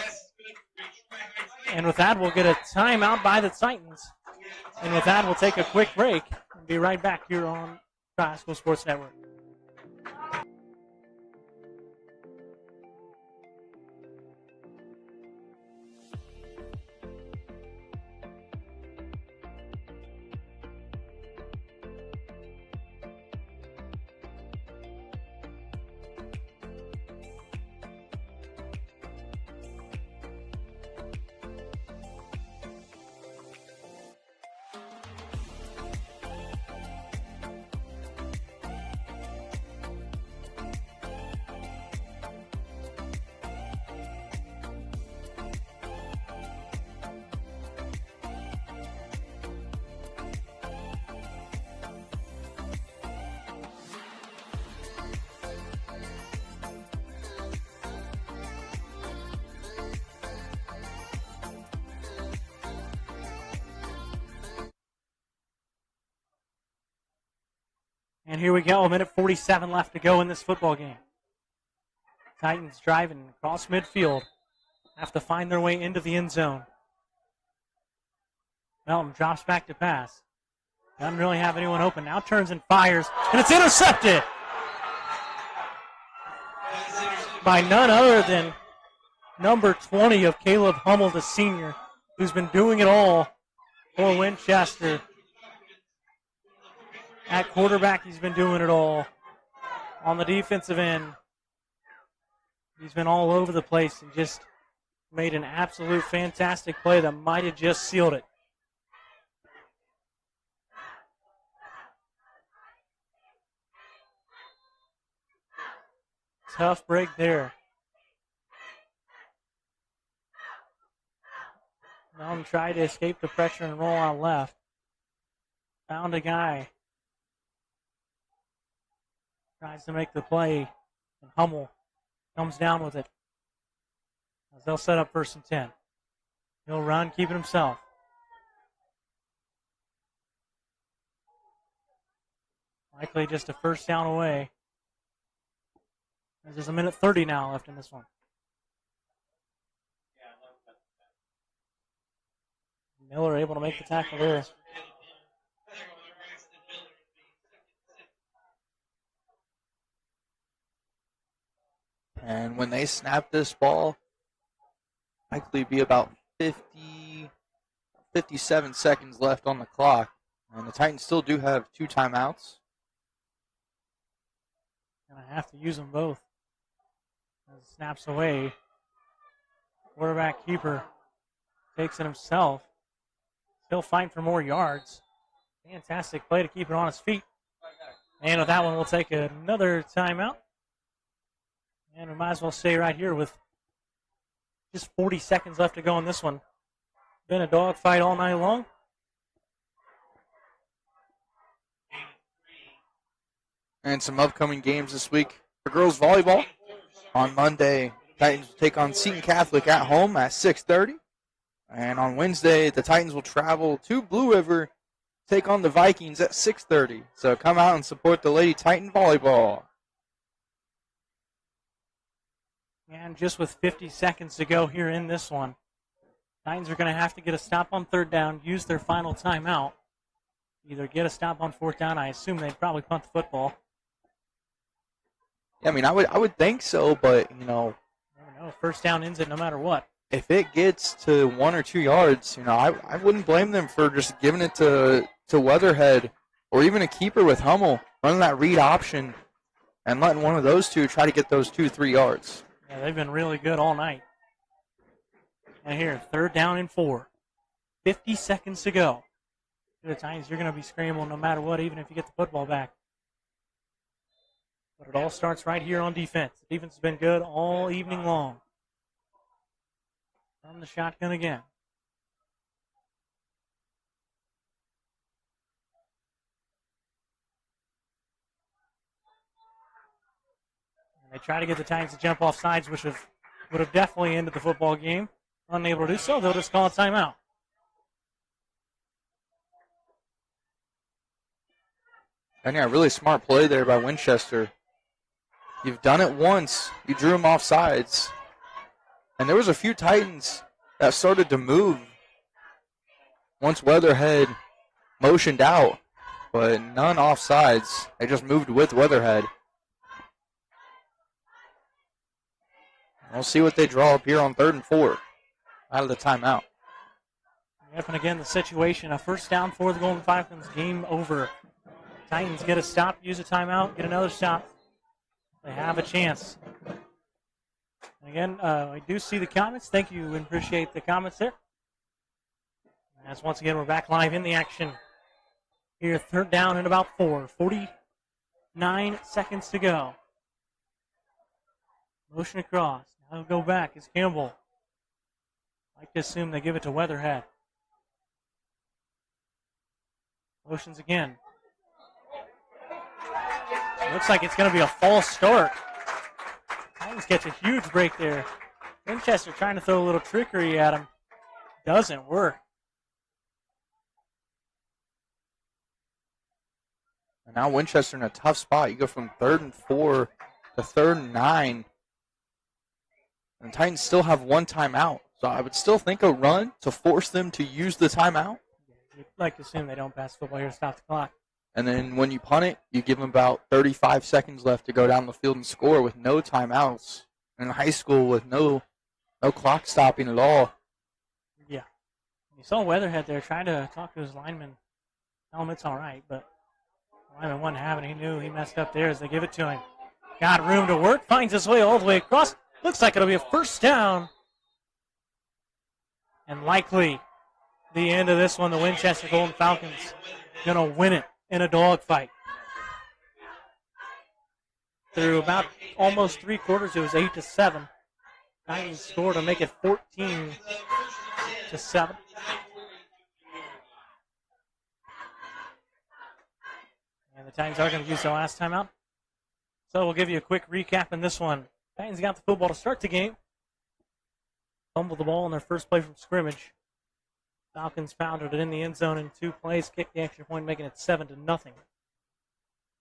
And with that, we'll get a timeout by the Titans. And with that, we'll take a quick break and be right back here on High School Sports Network. And here we go, a minute 47 left to go in this football game. Titans driving across midfield. Have to find their way into the end zone. Melton drops back to pass. Doesn't really have anyone open. Now turns and fires, and it's intercepted by none other than number 20 of Caleb Hummel, the senior, who's been doing it all for Winchester. At quarterback, he's been doing it all. On the defensive end, he's been all over the place and just made an absolute fantastic play that might have just sealed it. Tough break there. Melton tried to escape the pressure and roll out left. Found a guy. Tries to make the play, and Hummel comes down with it. As they'll set up 1st and 10. He'll run, keep it himself. Likely just a first down away. There's a minute 30 now left in this one. Miller able to make the tackle there. And when they snap this ball, likely be about 57 seconds left on the clock. And the Titans still do have 2 timeouts. Gonna have to use them both. As it snaps away. Quarterback keeper takes it himself. Still fighting for more yards. Fantastic play to keep it on his feet. And with that one, we'll take another timeout. And we might as well stay right here with just 40 seconds left to go in this one. Been a dogfight all night long. And some upcoming games this week for girls volleyball. On Monday, Titans will take on Seton Catholic at home at 6:30. And on Wednesday, the Titans will travel to Blue River, take on the Vikings at 6:30. So come out and support the Lady Titan volleyball. And just with 50 seconds to go here in this one, Titans are going to have to get a stop on 3rd down, use their final timeout. Either get a stop on 4th down. I assume they'd probably punt the football. Yeah, I mean, I would think so, but, I don't know. 1st down ends it no matter what. If it gets to 1 or 2 yards, I wouldn't blame them for just giving it to Weatherhead or even a keeper with Hummel, running that read option and letting one of those two try to get those 2-3 yards. Yeah, they've been really good all night. And here, 3rd down and 4. 50 seconds to go. The Titans, you're going to be scrambling no matter what, even if you get the football back. But it all starts right here on defense. The defense has been good all evening long. From the shotgun again. And they try to get the Titans to jump off sides, which would have definitely ended the football game. Unable to do so, they'll just call a timeout. And yeah, really smart play there by Winchester. You've done it once. You drew them off sides. And there was a few Titans that started to move once Weatherhead motioned out, but none off sides. They just moved with Weatherhead. We'll see what they draw up here on 3rd and 4 out of the timeout. Yep, and again, the situation, a first down for the Golden Falcons, game over. Titans get a stop, use a timeout, get another stop. They have a chance. And again, I do see the comments. Thank you and appreciate the comments there. As once again, we're back live in the action. Here, 3rd down and about 4. 49 seconds to go. Motion across. Now go back. It's Campbell. I like to assume they give it to Weatherhead. Motions again. Looks like it's going to be a false start. Titans gets a huge break there. Winchester trying to throw a little trickery at him. Doesn't work. And now Winchester in a tough spot. You go from 3rd and 4 to 3rd and 9. And the Titans still have one timeout. So I would still think a run to force them to use the timeout. You'd like to assume they don't pass football here to stop the clock. And then when you punt it, you give them about 35 seconds left to go down the field and score with no timeouts. In high school with no clock stopping at all. Yeah. You saw Weatherhead there trying to talk to his lineman. Tell him it's all right, but the lineman wasn't having it. He knew he messed up there as they give it to him. Got room to work, finds his way all the way across. Looks like it'll be a first down. And likely the end of this one, the Winchester Golden Falcons going to win it in a dogfight. Through about almost 3 quarters, it was 8-7. Titans score to make it 14-7. And the Titans are going to use their last timeout. So we'll give you a quick recap in this one. Titans got the football to start the game. Fumbled the ball in their first play from scrimmage. Falcons pounded it in the end zone in 2 plays, kicked the extra point, making it 7-0.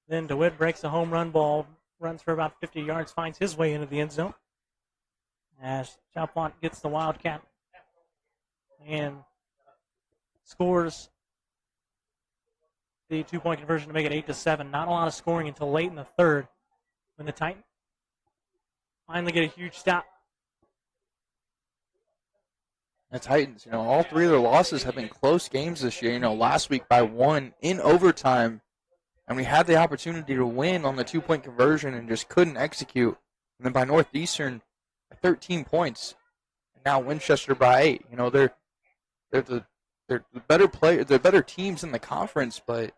Then DeWitt breaks a home run ball, runs for about 50 yards, finds his way into the end zone. As Chalpont gets the Wildcat and scores the 2-point conversion to make it 8-7. Not a lot of scoring until late in the third when the Titans finally get a huge stop. The Titans, all 3 of their losses have been close games this year. Last week by 1 in overtime. And we had the opportunity to win on the 2-point conversion and just couldn't execute. And then by Northeastern, 13 points. And now Winchester by 8. They're the better player, they're better teams in the conference, but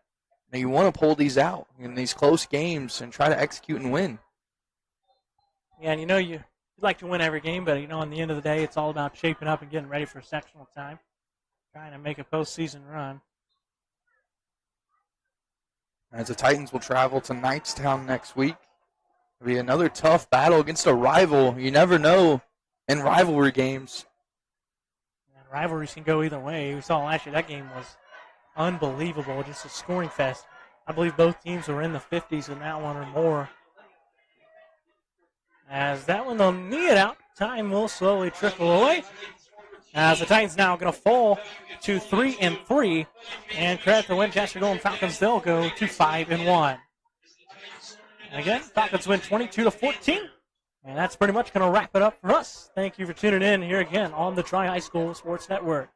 you want to pull these out in these close games and try to execute and win. Yeah, and you'd like to win every game, but in the end of the day, it's all about shaping up and getting ready for sectional time, trying to make a postseason run. As the Titans will travel to Knightstown next week. It'll be another tough battle against a rival. You never know in rivalry games. And rivalries can go either way. We saw last year that game was unbelievable, just a scoring fest. I believe both teams were in the 50s in that one or more. As that one, they'll knee it out. Time will slowly trickle away. As the Titans now going to fall to 3-3. And credit to Winchester Golden Falcons, they'll go to 5-1. And again, Falcons win 22-14. And that's pretty much going to wrap it up for us. Thank you for tuning in here again on the Tri-High School Sports Network.